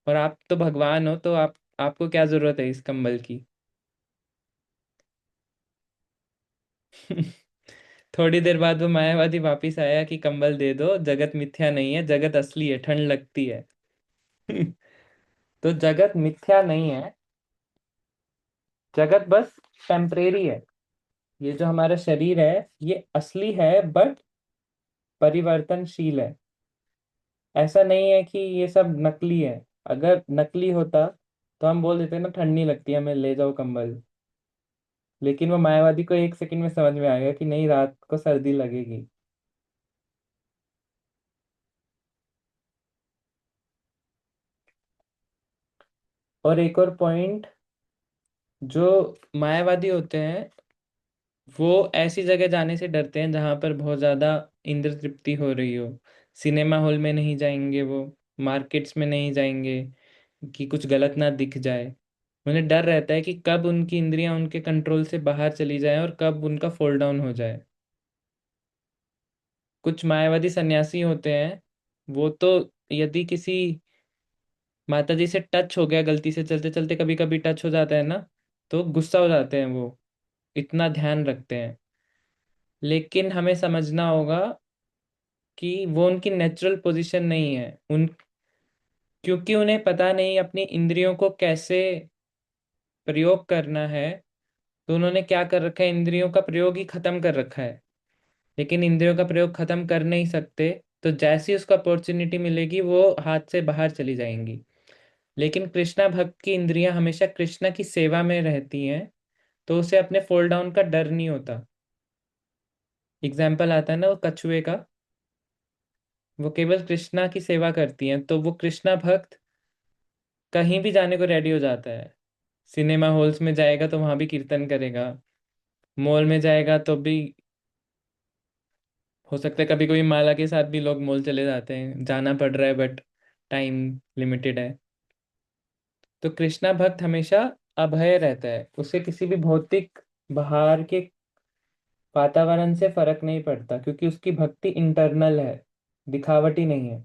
और आप तो भगवान हो, तो आपको क्या जरूरत है इस कंबल की? थोड़ी देर बाद वो मायावादी वापिस आया कि कंबल दे दो, जगत मिथ्या नहीं है, जगत असली है, ठंड लगती है। तो जगत मिथ्या नहीं है, जगत बस टेम्परेरी है। ये जो हमारा शरीर है ये असली है, बट परिवर्तनशील है। ऐसा नहीं है कि ये सब नकली है। अगर नकली होता तो हम बोल देते ना ठंड नहीं लगती, हमें ले जाओ कंबल। लेकिन वो मायावादी को एक सेकंड में समझ में आ गया कि नहीं, रात को सर्दी लगेगी। और एक और पॉइंट, जो मायावादी होते हैं वो ऐसी जगह जाने से डरते हैं जहां पर बहुत ज्यादा इंद्र तृप्ति हो रही हो। सिनेमा हॉल में नहीं जाएंगे वो, मार्केट्स में नहीं जाएंगे कि कुछ गलत ना दिख जाए। उन्हें डर रहता है कि कब उनकी इंद्रियां उनके कंट्रोल से बाहर चली जाए और कब उनका फॉल डाउन हो जाए। कुछ मायावादी सन्यासी होते हैं, वो तो यदि किसी माता जी से टच हो गया गलती से, चलते चलते कभी कभी टच हो जाता है ना, तो गुस्सा हो जाते हैं वो, इतना ध्यान रखते हैं। लेकिन हमें समझना होगा कि वो उनकी नेचुरल पोजीशन नहीं है उन, क्योंकि उन्हें पता नहीं अपनी इंद्रियों को कैसे प्रयोग करना है। तो उन्होंने क्या कर रखा है, इंद्रियों का प्रयोग ही खत्म कर रखा है। लेकिन इंद्रियों का प्रयोग खत्म कर नहीं सकते, तो जैसी उसको अपॉर्चुनिटी मिलेगी वो हाथ से बाहर चली जाएंगी। लेकिन कृष्णा भक्त की इंद्रियां हमेशा कृष्णा की सेवा में रहती हैं, तो उसे अपने फॉल डाउन का डर नहीं होता। एग्जाम्पल आता है ना वो कछुए का, वो केवल कृष्णा की सेवा करती हैं, तो वो कृष्णा भक्त कहीं भी जाने को रेडी हो जाता है। सिनेमा हॉल्स में जाएगा तो वहां भी कीर्तन करेगा, मॉल में जाएगा तो भी, हो सकता है कभी कभी माला के साथ भी लोग मॉल चले जाते हैं, जाना पड़ रहा है बट टाइम लिमिटेड है। तो कृष्णा भक्त हमेशा अभय रहता है, उसे किसी भी भौतिक बाहर के वातावरण से फर्क नहीं पड़ता, क्योंकि उसकी भक्ति इंटरनल है, दिखावटी नहीं है।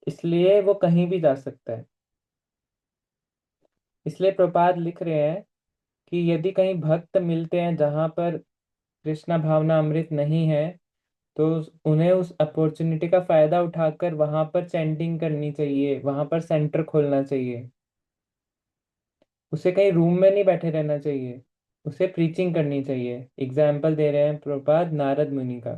इसलिए वो कहीं भी जा सकता है। इसलिए प्रपाद लिख रहे हैं कि यदि कहीं भक्त मिलते हैं जहां पर कृष्णा भावना अमृत नहीं है, तो उन्हें उस अपॉर्चुनिटी का फायदा उठाकर वहां पर चैंटिंग करनी चाहिए, वहां पर सेंटर खोलना चाहिए। उसे कहीं रूम में नहीं बैठे रहना चाहिए, उसे प्रीचिंग करनी चाहिए। एग्जाम्पल दे रहे हैं प्रभुपाद नारद मुनि का,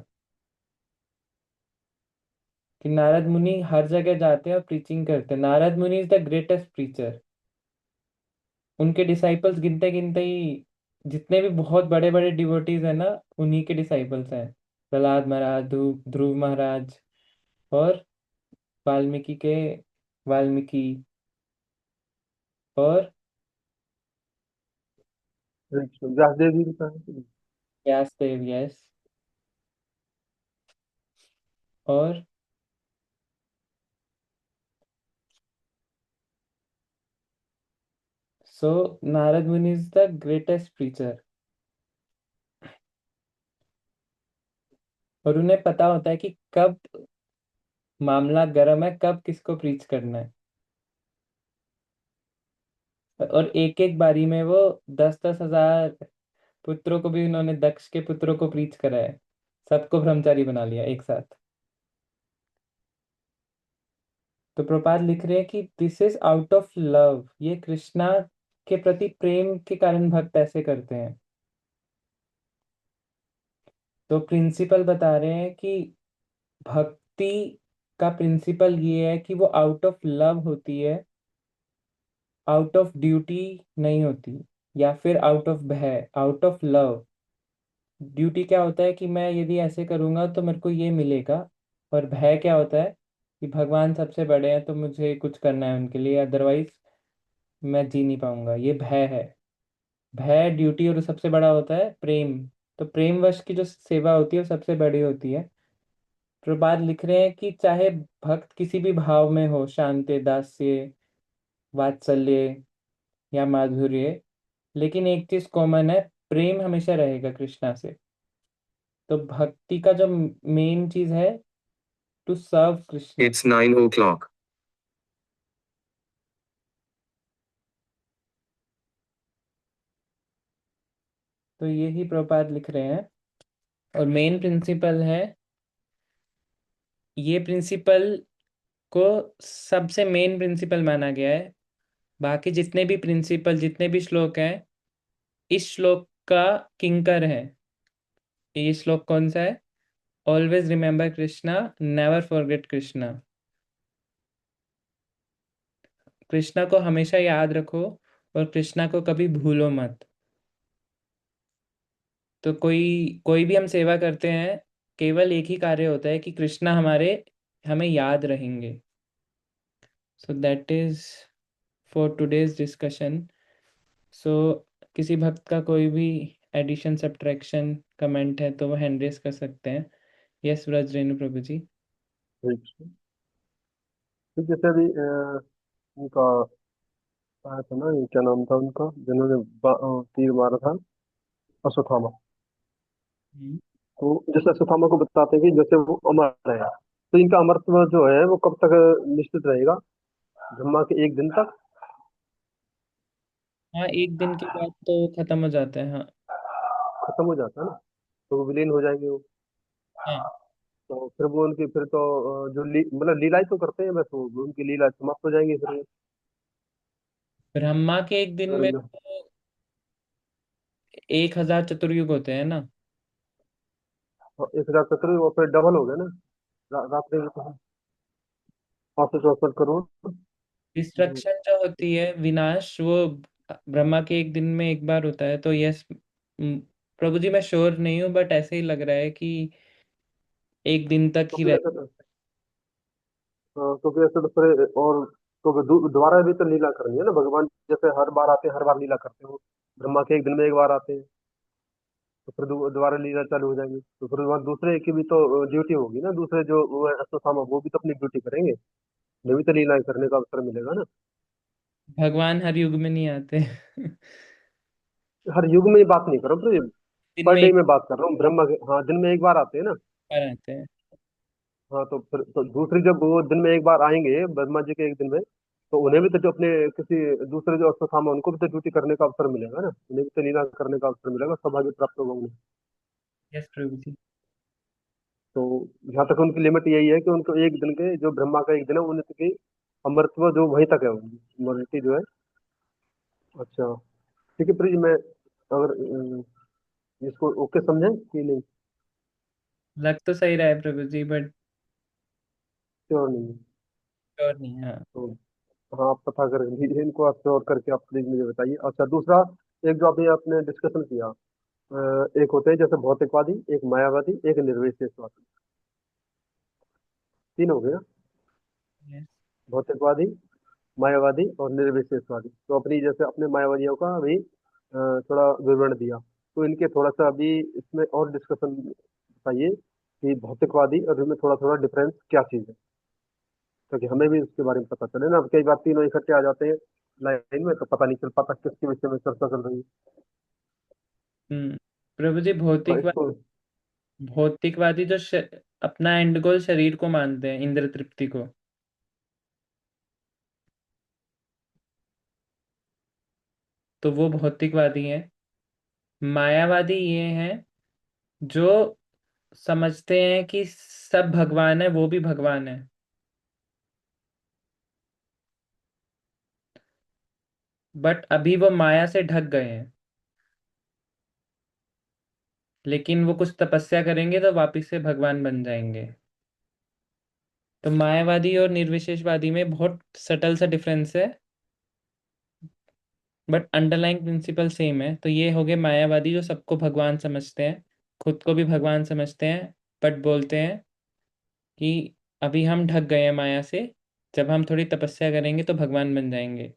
कि नारद मुनि हर जगह जाते हैं और प्रीचिंग करते हैं। नारद मुनि इज द ग्रेटेस्ट प्रीचर। उनके डिसाइपल्स गिनते गिनते ही, जितने भी बहुत बड़े बड़े डिवोटीज हैं ना, उन्हीं के डिसाइपल्स हैं। प्रहलाद महाराज, ध्रुव ध्रुव महाराज, और वाल्मीकि के वाल्मीकि, और
व्यासदेव जी का है।
व्यासदेव, यस। और सो नारद मुनि इज द ग्रेटेस्ट प्रीचर। और उन्हें पता होता है कि कब मामला गर्म है, कब किसको प्रीच करना है। और एक एक बारी में वो 10-10 हजार पुत्रों को भी, उन्होंने दक्ष के पुत्रों को प्रीच करा है, सबको ब्रह्मचारी बना लिया एक साथ। तो प्रपात लिख रहे हैं कि this is out of love, ये कृष्णा के प्रति प्रेम के कारण भक्त ऐसे करते हैं। तो प्रिंसिपल बता रहे हैं कि भक्ति का प्रिंसिपल ये है कि वो आउट ऑफ लव होती है, आउट ऑफ ड्यूटी नहीं होती, या फिर आउट ऑफ भय, आउट ऑफ लव। ड्यूटी क्या होता है कि मैं यदि ऐसे करूंगा तो मेरे को ये मिलेगा, और भय क्या होता है कि भगवान सबसे बड़े हैं तो मुझे कुछ करना है उनके लिए, अदरवाइज मैं जी नहीं पाऊंगा, ये भय है। भय ड्यूटी, और सबसे बड़ा होता है प्रेम। तो प्रेम वश की जो सेवा होती है वो सबसे बड़ी होती है। प्रभुपाद लिख रहे हैं कि चाहे भक्त किसी भी भाव में हो, शांति, दास्य, वात्सल्य या माधुर्य, लेकिन एक चीज कॉमन है, प्रेम हमेशा रहेगा कृष्णा से। तो भक्ति का जो मेन चीज है, to serve Krishna.
It's 9 o'clock.
तो यही प्रभुपाद लिख रहे हैं। और मेन प्रिंसिपल है, ये प्रिंसिपल को सबसे मेन प्रिंसिपल माना गया है। बाकी जितने भी प्रिंसिपल, जितने भी श्लोक हैं, इस श्लोक का किंकर है। ये श्लोक कौन सा है? Always remember Krishna, never forget Krishna. Krishna को हमेशा याद रखो और कृष्णा को कभी भूलो मत। तो कोई कोई भी हम सेवा करते हैं, केवल एक ही कार्य होता है कि कृष्णा हमें याद रहेंगे। So that is for today's discussion. So किसी भक्त का कोई भी एडिशन, सब्ट्रैक्शन, कमेंट है तो वो हैंड रेस कर सकते हैं। यस व्रज रेणु प्रभु जी।
ठीक है। ठीक, जैसे अभी उनका आया था ना, ये क्या नाम था उनका, जिन्होंने तीर मारा था, अश्वत्थामा।
हम्म।
तो जैसे अश्वत्थामा को बताते हैं कि जैसे वो अमर है, तो इनका अमरत्व जो है वो कब तक निश्चित रहेगा? ब्रह्मा के एक दिन तक
हाँ, एक दिन के बाद तो खत्म हो जाता है। हाँ।
खत्म हो जाता है ना, तो वो विलीन हो जाएंगे वो।
हाँ,
तो फिर वो उनकी फिर तो जो मतलब लीलाएं तो करते हैं, बस वो उनकी लीला समाप्त हो जाएंगी फिर
ब्रह्मा के एक दिन में
वो।
तो 1000 चतुर्युग होते हैं ना।
1000 चक्र और फिर डबल हो गया ना, रात्रि में तो 564 करोड़। हम्म,
डिस्ट्रक्शन जो होती है, विनाश, वो ब्रह्मा के एक दिन में एक बार होता है। तो यस प्रभु जी, मैं श्योर नहीं हूँ, बट ऐसे ही लग रहा है कि एक दिन तक
तो
ही
फिर
रह।
ऐसा तो फिर ऐसे तो फिर और तो फिर दोबारा भी तो लीला करनी है ना भगवान, जैसे हर बार आते हैं, हर बार लीला करते हैं वो। ब्रह्मा के एक दिन में एक बार आते हैं, तो फिर दोबारा लीला चालू हो जाएंगी, तो फिर वहाँ दूसरे की भी तो ड्यूटी होगी ना, दूसरे जो वो है अश्वत्थामा, वो भी तो अपनी ड्यूटी करेंगे, उन्हें भी तो लीलाएं करने का अवसर मिलेगा ना।
भगवान हर युग में नहीं आते।
हर युग में ही बात नहीं कर रहा हूँ,
दिन
पर
में
डे
एक
में बात कर रहा हूँ, ब्रह्मा के, हाँ, दिन में एक बार आते हैं ना।
बार आते हैं।
हाँ, तो फिर तो दूसरी जब वो दिन में एक बार आएंगे ब्रह्मा जी के एक दिन में, तो उन्हें भी तो जो अपने किसी दूसरे जो अश्वत्थामा, उनको भी तो ड्यूटी करने का अवसर मिलेगा ना, उन्हें भी तो लीला करने का अवसर मिलेगा, सौभाग्य प्राप्त होगा उन्हें।
यस प्रभु जी।
तो यहाँ तक उनकी लिमिट यही है कि उनको एक दिन के, जो ब्रह्मा का एक दिन है, उन्हीं की अमरत्व जो वहीं तक है, उनकी इमोर्टलिटी जो है। अच्छा, ठीक है प्रीति, मैं अगर इसको ओके समझे कि नहीं?
लग तो सही रहा है प्रभु जी, बट
श्योर नहीं है?
श्योर नहीं है। हाँ।
तो हाँ, आप पता कर लीजिए इनको, आप श्योर करके आप प्लीज मुझे बताइए। अच्छा, दूसरा, एक जो अभी आपने डिस्कशन किया, एक होते हैं जैसे भौतिकवादी, एक मायावादी, एक निर्विशेषवादी, तीन हो गए ना?
यस।
भौतिकवादी, मायावादी और निर्विशेषवादी। तो अपनी जैसे अपने मायावादियों का अभी थोड़ा विवरण दिया, तो इनके थोड़ा सा अभी इसमें और डिस्कशन बताइए कि भौतिकवादी और इनमें थोड़ा थोड़ा डिफरेंस क्या चीज़ है, ताकि हमें भी उसके बारे में पता चले ना। अब कई बार तीनों इकट्ठे आ जाते हैं लाइन में, तो पता नहीं चल पाता किसके विषय में चर्चा चल रही है।
प्रभु जी,
हाँ, इसको
भौतिकवादी जो अपना एंड गोल शरीर को मानते हैं, इंद्र तृप्ति को, तो वो भौतिकवादी हैं। मायावादी ये हैं जो समझते हैं कि सब भगवान है, वो भी भगवान है, बट अभी वो माया से ढक गए हैं। लेकिन वो कुछ तपस्या करेंगे तो वापिस से भगवान बन जाएंगे। तो मायावादी और निर्विशेषवादी में बहुत सटल सा डिफरेंस है, बट अंडरलाइंग प्रिंसिपल सेम है। तो ये हो गए मायावादी, जो सबको भगवान समझते हैं, खुद को भी भगवान समझते हैं, बट बोलते हैं कि अभी हम ढक गए हैं माया से, जब हम थोड़ी तपस्या करेंगे तो भगवान बन जाएंगे।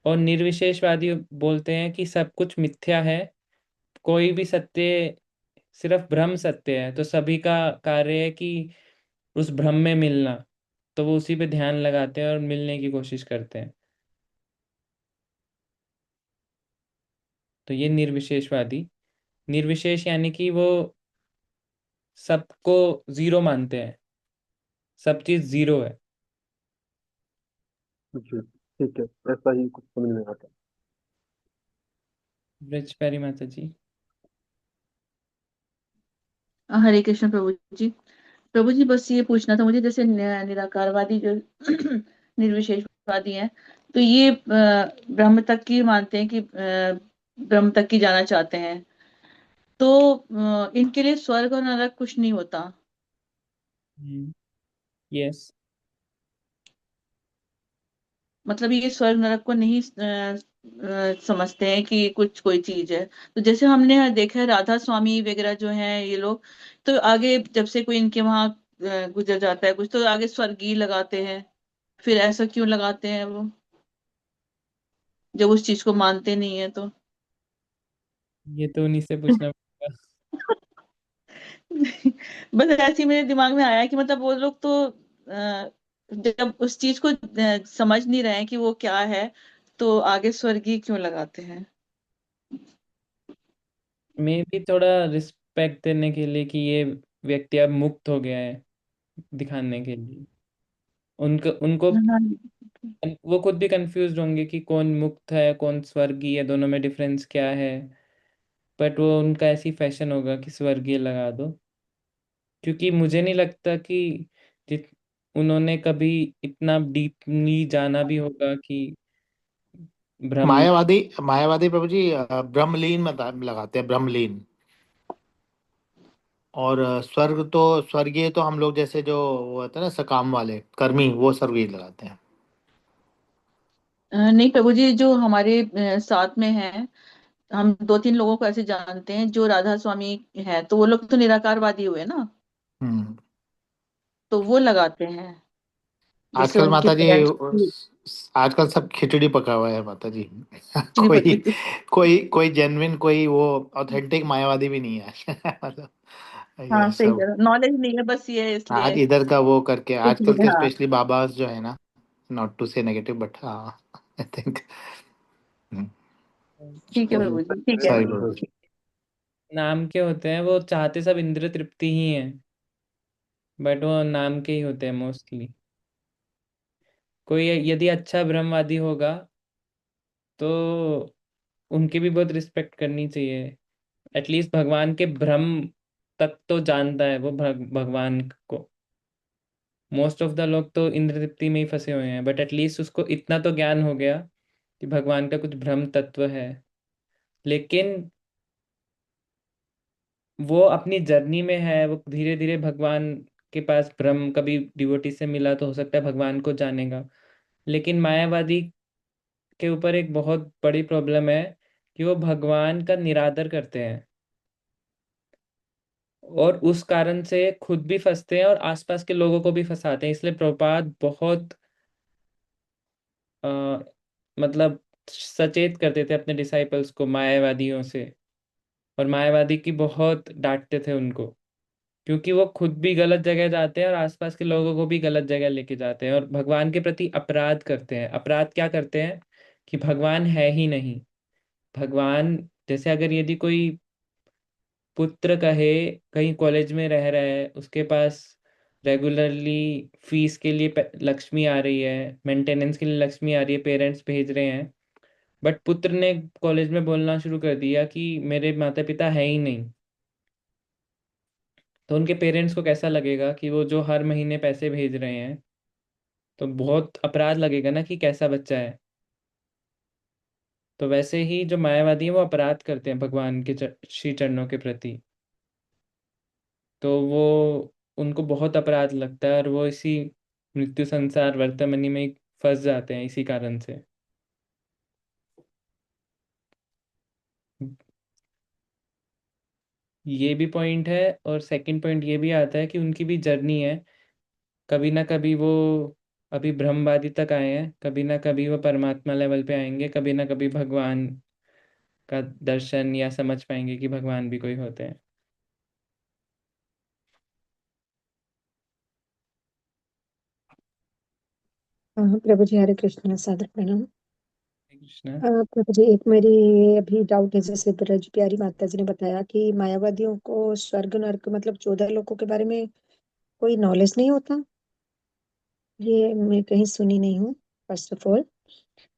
और निर्विशेषवादी बोलते हैं कि सब कुछ मिथ्या है, कोई भी सत्य, सिर्फ भ्रम सत्य है। तो सभी का कार्य है कि उस भ्रम में मिलना, तो वो उसी पे ध्यान लगाते हैं और मिलने की कोशिश करते हैं। तो ये निर्विशेषवादी। निर्विशेष यानी कि वो सबको जीरो मानते हैं, सब चीज जीरो है।
जी, ठीक है, ऐसा ही कुछ समझ में आता है।
ब्रज प्यारी माता जी।
हरे कृष्ण प्रभु जी। प्रभु जी बस ये पूछना था मुझे, जैसे निराकारवादी जो निर्विशेषवादी हैं, तो ये ब्रह्म तक की मानते हैं कि ब्रह्म तक की जाना चाहते हैं, तो इनके लिए स्वर्ग और नरक कुछ नहीं होता।
यस।
मतलब ये स्वर्ग नरक को नहीं समझते हैं कि कुछ कोई चीज है। तो जैसे हमने देखा है राधा स्वामी वगैरह जो हैं ये लोग, तो आगे जब से कोई इनके वहां गुजर जाता है कुछ, तो आगे स्वर्गीय लगाते हैं। फिर ऐसा क्यों लगाते हैं वो, जब उस चीज को मानते नहीं है तो?
ये तो उन्हीं से पूछना पड़ेगा।
बस ऐसे ही मेरे दिमाग में आया कि मतलब वो लोग तो जब उस चीज को समझ नहीं रहे हैं कि वो क्या है, तो आगे स्वर्गीय क्यों लगाते हैं?
मैं भी थोड़ा रिस्पेक्ट देने के लिए कि ये व्यक्ति अब मुक्त हो गया है, दिखाने के लिए। उनको उनको
हाँ।
वो खुद भी कंफ्यूज होंगे कि कौन मुक्त है कौन स्वर्गीय है, दोनों में डिफरेंस क्या है। बट वो उनका ऐसी फैशन होगा कि स्वर्गीय लगा दो, क्योंकि मुझे नहीं लगता कि जित उन्होंने कभी इतना डीपली जाना भी होगा कि ब्रह्म।
मायावादी मायावादी प्रभु जी ब्रह्मलीन में लगाते हैं, ब्रह्मलीन। और स्वर्ग तो, स्वर्गीय तो हम लोग जैसे जो वो होता है ना सकाम वाले कर्मी, वो स्वर्गीय लगाते हैं।
नहीं प्रभु जी, जो हमारे साथ में हैं, हम दो तीन लोगों को ऐसे जानते हैं जो राधा स्वामी है, तो वो लोग तो निराकारवादी हुए ना,
हम्म।
तो वो लगाते हैं। जैसे
आजकल
उनके
माता जी,
पेरेंट्स।
आजकल सब खिचड़ी पका हुआ है माता जी।
चीनी
कोई
पकड़ी।
कोई कोई जेन्युइन, कोई वो ऑथेंटिक मायावादी भी नहीं है। मतलब
हाँ
ये
सही
सब
कह रहे हो, नॉलेज नहीं है बस ये है
आज
इसलिए।
इधर का वो करके, आजकल के
हाँ।
स्पेशली बाबा जो है ना, नॉट टू से नेगेटिव बट हाँ, आई थिंक।
ठीक है प्रभु जी, ठीक है।
सॉरी प्रभु जी।
नाम के होते हैं, वो चाहते सब इंद्र तृप्ति ही है, बट वो नाम के ही होते हैं मोस्टली। कोई यदि अच्छा ब्रह्मवादी होगा तो उनकी भी बहुत रिस्पेक्ट करनी चाहिए। एटलीस्ट भगवान के ब्रह्म तक तो जानता है वो, भगवान को। मोस्ट ऑफ द लोग तो इंद्र तृप्ति में ही फंसे हुए हैं, बट एटलीस्ट उसको इतना तो ज्ञान हो गया कि भगवान का कुछ ब्रह्म तत्व है। लेकिन वो अपनी जर्नी में है, वो धीरे धीरे भगवान के पास ब्रह्म, कभी डिवोटी से मिला तो हो सकता है भगवान को जानेगा। लेकिन मायावादी के ऊपर एक बहुत बड़ी प्रॉब्लम है कि वो भगवान का निरादर करते हैं, और उस कारण से खुद भी फंसते हैं और आसपास के लोगों को भी फंसाते हैं। इसलिए प्रभुपाद बहुत अ, मतलब सचेत करते थे अपने डिसाइपल्स को मायावादियों से, और मायावादी की बहुत डांटते थे उनको, क्योंकि वो खुद भी गलत जगह जाते हैं और आसपास के लोगों को भी गलत जगह लेके जाते हैं और भगवान के प्रति अपराध करते हैं। अपराध क्या करते हैं कि भगवान है ही नहीं। भगवान, जैसे अगर यदि कोई पुत्र कहे, कहीं कॉलेज में रह रहा है, उसके पास रेगुलरली फीस के लिए लक्ष्मी आ रही है, मेंटेनेंस के लिए लक्ष्मी आ रही है, पेरेंट्स भेज रहे हैं, बट पुत्र ने कॉलेज में बोलना शुरू कर दिया कि मेरे माता पिता है ही नहीं, तो उनके पेरेंट्स को कैसा लगेगा कि वो जो हर महीने पैसे भेज रहे हैं, तो बहुत अपराध लगेगा ना कि कैसा बच्चा है। तो वैसे ही जो मायावादी हैं वो अपराध करते हैं भगवान के श्री चरणों के प्रति। तो वो, उनको बहुत अपराध लगता है और वो इसी मृत्यु संसार वर्तमनी में फंस जाते हैं इसी कारण से। ये भी पॉइंट है, और सेकंड पॉइंट ये भी आता है कि उनकी भी जर्नी है। कभी ना कभी वो अभी ब्रह्मवादी तक आए हैं, कभी ना कभी वो परमात्मा लेवल पे आएंगे, कभी ना कभी भगवान का दर्शन या समझ पाएंगे कि भगवान भी कोई होते हैं।
प्रभु जी हरे कृष्ण, सादर प्रणाम।
हरे कृष्णा।
प्रभु जी एक मेरी अभी डाउट है, जैसे ब्रज प्यारी माता जी ने बताया कि मायावादियों को स्वर्ग नर्क मतलब 14 लोकों के बारे में कोई नॉलेज नहीं होता। ये मैं कहीं सुनी नहीं हूँ, first of all.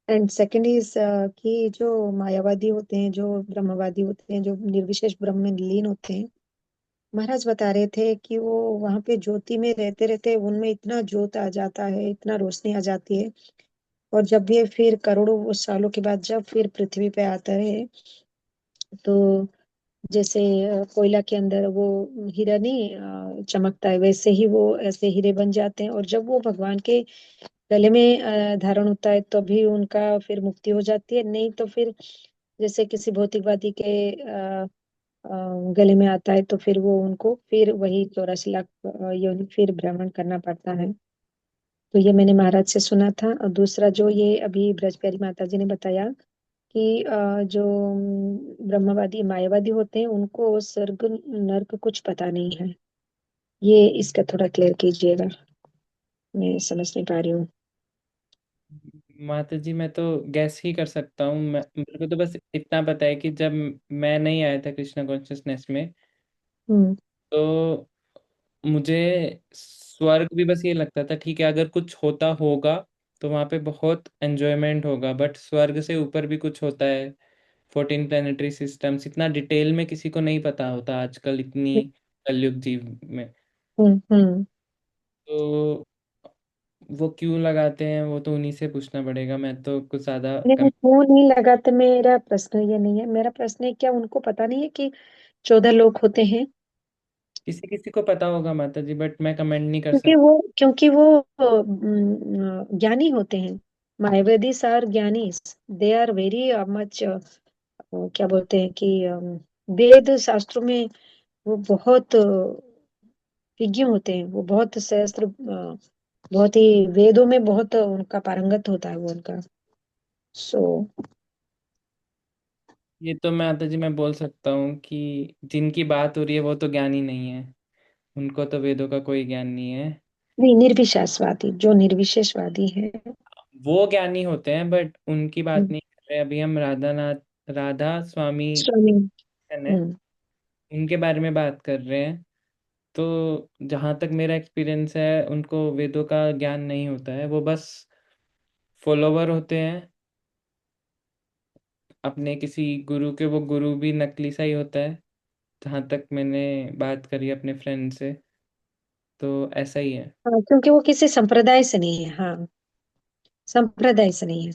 And second is कि जो मायावादी होते हैं, जो ब्रह्मवादी होते हैं, जो निर्विशेष ब्रह्म में लीन होते हैं, महाराज बता रहे थे कि वो वहां पे ज्योति में रहते रहते उनमें इतना ज्योत आ जाता है, इतना रोशनी आ जाती है। और जब ये फिर करोड़ों सालों के बाद जब फिर पृथ्वी पे आता है, तो जैसे कोयला के अंदर वो हीरा नहीं चमकता है, वैसे ही वो ऐसे हीरे बन जाते हैं। और जब वो भगवान के गले में धारण होता है तो भी उनका फिर मुक्ति हो जाती है। नहीं तो फिर जैसे किसी भौतिकवादी के गले में आता है तो फिर वो उनको फिर वही 84 लाख योनि फिर भ्रमण करना पड़ता है। तो ये मैंने महाराज से सुना था। और दूसरा जो ये अभी ब्रजप्यारी माता जी ने बताया कि जो ब्रह्मवादी मायावादी होते हैं उनको स्वर्ग नर्क कुछ पता नहीं है। ये इसका थोड़ा क्लियर कीजिएगा, मैं समझ नहीं पा रही हूँ।
माता जी मैं तो गैस ही कर सकता हूँ। मेरे को तो बस इतना पता है कि जब मैं नहीं आया था कृष्णा कॉन्शियसनेस में,
हम्म।
तो मुझे स्वर्ग भी बस ये लगता था ठीक है, अगर कुछ होता होगा तो वहाँ पे बहुत एंजॉयमेंट होगा, बट स्वर्ग से ऊपर भी कुछ होता है। 14 प्लेनेटरी सिस्टम्स, इतना डिटेल में किसी को नहीं पता होता आजकल इतनी कलयुग जीव में।
हम्म।
तो वो क्यों लगाते हैं वो तो उन्हीं से पूछना पड़ेगा, मैं तो कुछ ज्यादा
नहीं
कम।
वो नहीं लगाते। मेरा प्रश्न ये नहीं है, मेरा प्रश्न है क्या उनको पता नहीं है कि 14 लोग होते हैं?
किसी किसी को पता होगा माता जी, बट मैं कमेंट नहीं कर
क्योंकि
सकता।
वो ज्ञानी होते हैं। मायावादीज आर ज्ञानी। दे आर वेरी मच, क्या बोलते हैं कि वेद शास्त्रों में वो बहुत विज्ञ होते हैं। वो बहुत शास्त्र बहुत ही वेदों में बहुत उनका पारंगत होता है वो उनका। सो
ये तो मैं माता जी मैं बोल सकता हूँ कि जिनकी बात हो रही है वो तो ज्ञानी नहीं है, उनको तो वेदों का कोई ज्ञान नहीं है।
नहीं, निर्विशेषवादी जो निर्विशेषवादी है।
वो ज्ञानी होते हैं बट उनकी बात
हम्म,
नहीं कर रहे। अभी हम राधा स्वामी
स्वामी।
है,
हम्म।
उनके बारे में बात कर रहे हैं। तो जहाँ तक मेरा एक्सपीरियंस है, उनको वेदों का ज्ञान नहीं होता है, वो बस फॉलोवर होते हैं अपने किसी गुरु के। वो गुरु भी नकली सा ही होता है, जहाँ तक मैंने बात करी अपने फ्रेंड से, तो ऐसा ही है।
हाँ, क्योंकि वो किसी संप्रदाय से नहीं है। हाँ, संप्रदाय से नहीं है।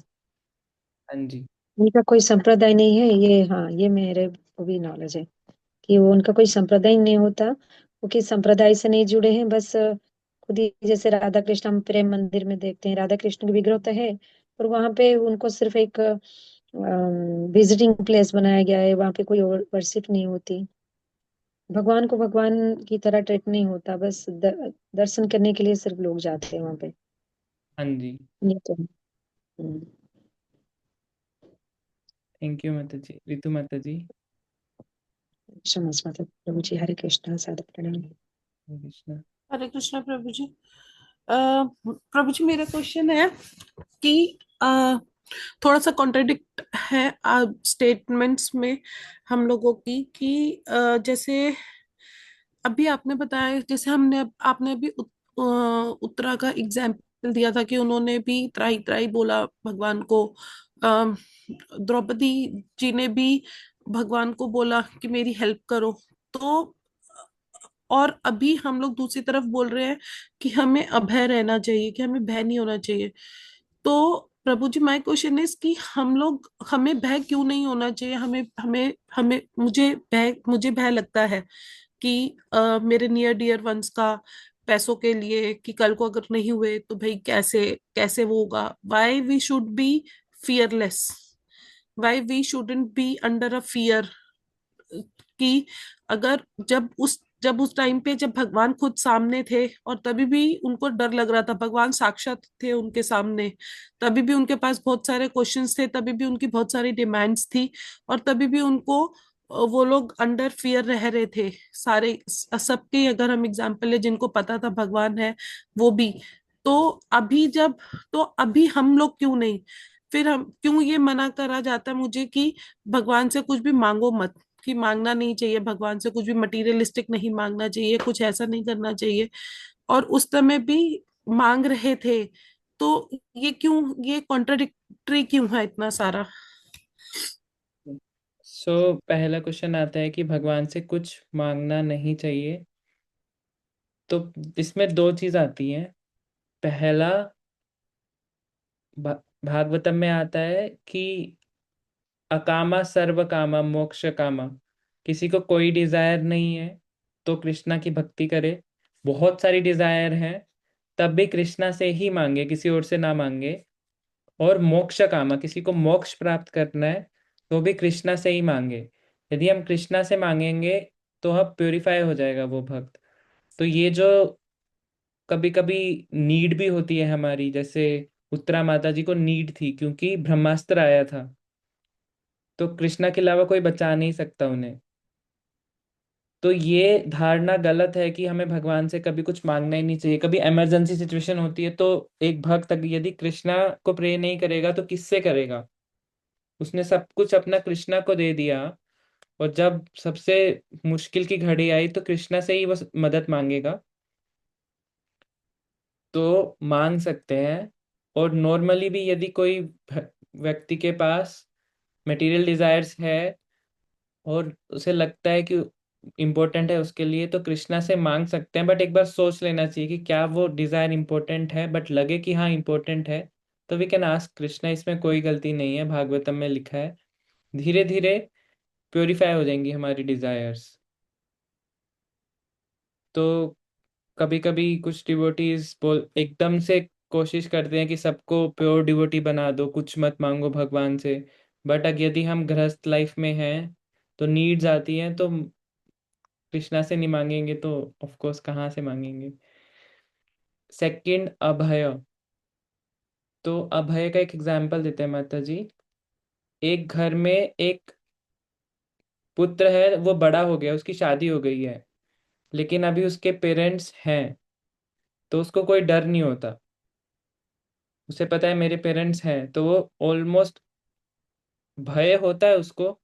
हाँ जी।
उनका कोई संप्रदाय नहीं है। ये हाँ, ये मेरे को भी नॉलेज है कि वो उनका कोई संप्रदाय नहीं होता। वो किस संप्रदाय से नहीं जुड़े हैं, बस खुद ही जैसे राधा कृष्ण हम प्रेम मंदिर में देखते हैं, राधा कृष्ण की विग्रह होता है। और वहां पे उनको सिर्फ एक विजिटिंग प्लेस बनाया गया है, वहां पे कोई वर्शिप नहीं होती। भगवान को भगवान की तरह ट्रीट नहीं होता, बस दर्शन करने के लिए सिर्फ लोग जाते हैं वहां पे।
हाँ जी।
ये तो है। हम्म।
थैंक यू माता जी, रितु माता जी।
क्षमा माता प्रभु जी, हरे कृष्णा, सादर प्रणाम।
हरे कृष्णा।
हरे कृष्णा प्रभु जी। प्रभु जी मेरा क्वेश्चन है कि थोड़ा सा कॉन्ट्रडिक्ट है स्टेटमेंट्स में हम लोगों की कि जैसे अभी आपने बताया, जैसे आपने अभी उत्तरा का एग्जाम्पल दिया था कि उन्होंने भी त्राही त्राही बोला भगवान को। अ, द्रौपदी जी ने भी भगवान को बोला कि मेरी हेल्प करो। तो और अभी हम लोग दूसरी तरफ बोल रहे हैं कि हमें अभय रहना चाहिए, कि हमें भय नहीं होना चाहिए। तो प्रभु जी माय क्वेश्चन इज कि हमें भय क्यों नहीं होना चाहिए? हमें हमें हमें मुझे भय लगता है कि मेरे नियर डियर वंस का पैसों के लिए, कि कल को अगर नहीं हुए तो भाई कैसे कैसे वो होगा। Why we should be fearless? Why we shouldn't be under a fear? कि अगर जब उस टाइम पे जब भगवान खुद सामने थे और तभी भी उनको डर लग रहा था, भगवान साक्षात थे उनके सामने, तभी भी उनके पास बहुत सारे क्वेश्चंस थे, तभी भी उनकी बहुत सारी डिमांड्स थी, और तभी भी उनको वो लोग अंडर फियर रह रहे थे सारे। सबके अगर हम एग्जाम्पल है जिनको पता था भगवान है, वो भी। तो अभी जब तो अभी हम लोग क्यों नहीं? फिर हम क्यों ये मना करा जाता है मुझे कि भगवान से कुछ भी मांगो मत, कि मांगना नहीं चाहिए भगवान से कुछ भी, मटीरियलिस्टिक नहीं मांगना चाहिए, कुछ ऐसा नहीं करना चाहिए। और उस समय भी मांग रहे थे। तो ये क्यों, ये कॉन्ट्रडिक्टरी क्यों है इतना सारा?
पहला क्वेश्चन आता है कि भगवान से कुछ मांगना नहीं चाहिए। तो इसमें दो चीज आती हैं। पहला, भागवतम में आता है कि अकामा सर्व कामा मोक्ष कामा। किसी को कोई डिजायर नहीं है तो कृष्णा की भक्ति करे। बहुत सारी डिजायर हैं तब भी कृष्णा से ही मांगे, किसी और से ना मांगे। और मोक्ष कामा, किसी को मोक्ष प्राप्त करना है तो भी कृष्णा से ही मांगे। यदि हम कृष्णा से मांगेंगे तो हम प्योरीफाई हो जाएगा वो भक्त। तो ये जो कभी कभी नीड भी होती है हमारी, जैसे उत्तरा माता जी को नीड थी क्योंकि ब्रह्मास्त्र आया था, तो कृष्णा के अलावा कोई बचा नहीं सकता उन्हें। तो ये धारणा गलत है कि हमें भगवान से कभी कुछ मांगना ही नहीं चाहिए। कभी इमरजेंसी सिचुएशन होती है तो एक भक्त अगर यदि कृष्णा को प्रे नहीं करेगा तो किससे करेगा? उसने सब कुछ अपना कृष्णा को दे दिया, और जब सबसे मुश्किल की घड़ी आई तो कृष्णा से ही वो मदद मांगेगा। तो मांग सकते हैं। और नॉर्मली भी यदि कोई व्यक्ति के पास मटेरियल डिजायर्स है और उसे लगता है कि इम्पोर्टेंट है उसके लिए, तो कृष्णा से मांग सकते हैं। बट एक बार सोच लेना चाहिए कि क्या वो डिजायर इम्पोर्टेंट है, बट लगे कि हाँ इम्पोर्टेंट है तो वी कैन आस्क कृष्णा। इसमें कोई गलती नहीं है, भागवतम में लिखा है। धीरे धीरे प्योरीफाई हो जाएंगी हमारी डिजायर्स। तो कभी कभी कुछ डिवोटीज बोल एकदम से कोशिश करते हैं कि सबको प्योर डिवोटी बना दो, कुछ मत मांगो भगवान से। बट अगर यदि हम गृहस्थ लाइफ में हैं तो नीड्स आती हैं, तो कृष्णा से नहीं मांगेंगे तो ऑफ कोर्स कहाँ से मांगेंगे? सेकंड, अभय। तो अभय का एक एग्जांपल देते हैं माता जी। एक घर में एक पुत्र है, वो बड़ा हो गया, उसकी शादी हो गई है, लेकिन अभी उसके पेरेंट्स हैं। तो उसको कोई डर नहीं होता, उसे पता है मेरे पेरेंट्स हैं, तो वो ऑलमोस्ट भय होता है उसको।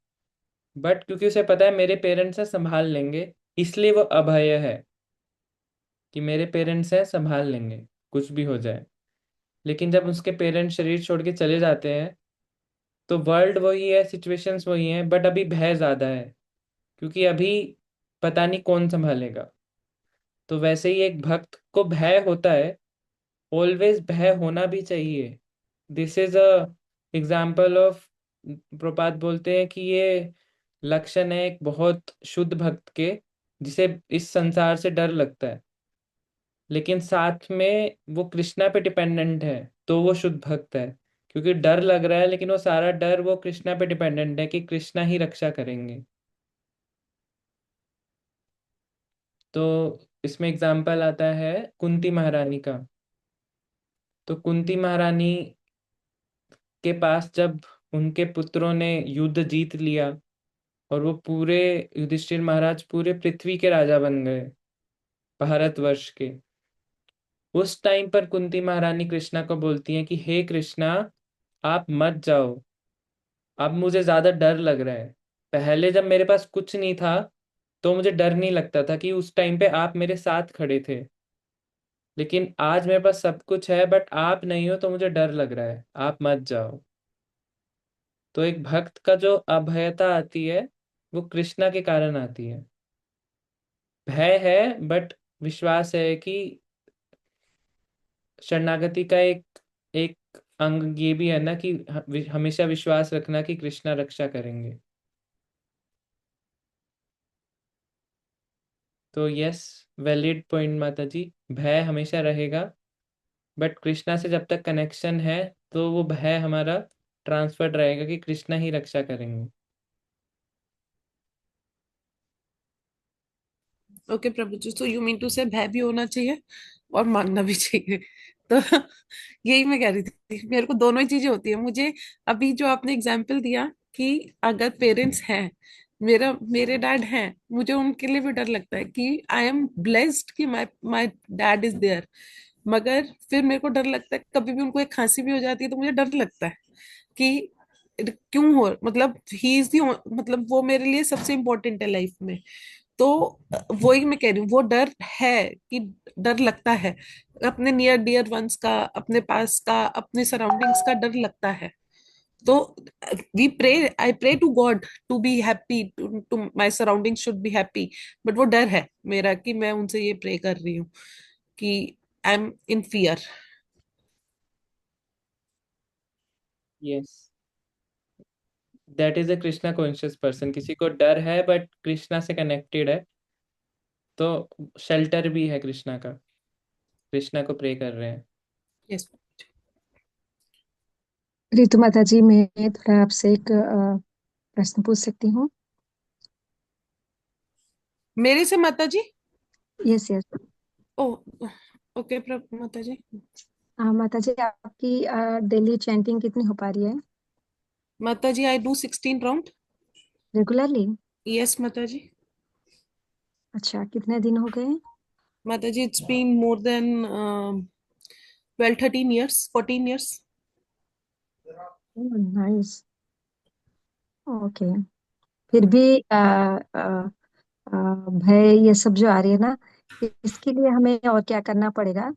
बट क्योंकि उसे पता है मेरे पेरेंट्स हैं संभाल लेंगे, इसलिए वो अभय है कि मेरे पेरेंट्स हैं संभाल लेंगे कुछ भी हो जाए। लेकिन जब उसके पेरेंट्स शरीर छोड़ के चले जाते हैं तो वर्ल्ड वही है, सिचुएशंस वही हैं, बट अभी भय ज्यादा है क्योंकि अभी पता नहीं कौन संभालेगा। तो वैसे ही एक भक्त को भय होता है, ऑलवेज भय होना भी चाहिए। This is a example of, प्रपात बोलते हैं कि ये लक्षण है एक बहुत शुद्ध भक्त के, जिसे इस संसार से डर लगता है लेकिन साथ में वो कृष्णा पे डिपेंडेंट है, तो वो शुद्ध भक्त है। क्योंकि डर लग रहा है लेकिन वो सारा डर वो कृष्णा पे डिपेंडेंट है कि कृष्णा ही रक्षा करेंगे। तो इसमें एग्जाम्पल आता है कुंती महारानी का। तो कुंती महारानी के पास जब उनके पुत्रों ने युद्ध जीत लिया और वो पूरे, युधिष्ठिर महाराज पूरे पृथ्वी के राजा बन गए, भारतवर्ष के। उस टाइम पर कुंती महारानी कृष्णा को बोलती हैं कि हे कृष्णा, आप मत जाओ, अब मुझे ज्यादा डर लग रहा है। पहले जब मेरे पास कुछ नहीं था तो मुझे डर नहीं लगता था कि उस टाइम पे आप मेरे साथ खड़े थे, लेकिन आज मेरे पास सब कुछ है बट आप नहीं हो तो मुझे डर लग रहा है, आप मत जाओ। तो एक भक्त का जो अभयता आती है वो कृष्णा के कारण आती है। भय है बट विश्वास है कि शरणागति का एक एक अंग ये भी है ना कि हमेशा विश्वास रखना कि कृष्णा रक्षा करेंगे। तो यस, वैलिड पॉइंट माता जी। भय हमेशा रहेगा बट कृष्णा से जब तक कनेक्शन है तो वो भय हमारा ट्रांसफर्ड रहेगा कि कृष्णा ही रक्षा करेंगे।
ओके प्रभु जी, so you mean to say भय भी होना चाहिए और मानना भी चाहिए। तो यही मैं कह रही थी, मेरे को दोनों ही चीजें होती है। मुझे अभी जो आपने एग्जाम्पल दिया कि अगर पेरेंट्स हैं, मेरे डैड हैं, मुझे उनके लिए भी डर लगता है कि आई एम ब्लेस्ड कि my my dad is there. मगर फिर मेरे को डर लगता है कभी भी उनको एक खांसी भी हो जाती है तो मुझे डर लगता है कि क्यों हो, मतलब ही इज दी, मतलब वो मेरे लिए सबसे इम्पोर्टेंट है लाइफ में। तो वही मैं कह रही हूँ, वो डर है कि डर लगता है, अपने नियर डियर वंस का, अपने पास का, अपने सराउंडिंग्स का डर लगता है। तो we pray, I pray to God to be happy, to my surrounding should be happy, but वो डर है मेरा कि मैं उनसे ये प्रे कर रही हूँ कि I M in fear.
Yes, that is a Krishna conscious person. किसी को डर है बट कृष्णा से कनेक्टेड है, तो शेल्टर भी है कृष्णा का, कृष्णा को प्रे कर रहे हैं।
यस।
रितु माता जी, मैं थोड़ा आपसे एक प्रश्न पूछ सकती हूँ?
मेरे से माता जी?
Yes yes.
ओ, ओके माता जी।
माता जी, आपकी डेली चैंटिंग कितनी हो पा रही है
माता जी I do 16 round.
Regularly?
Yes माता जी।
अच्छा, कितने दिन हो गए?
माता जी it's been more than 12 13 years, 14 years।
Nice. Okay. फिर भी भय ये सब जो आ रही है ना, इसके लिए हमें और क्या करना पड़ेगा?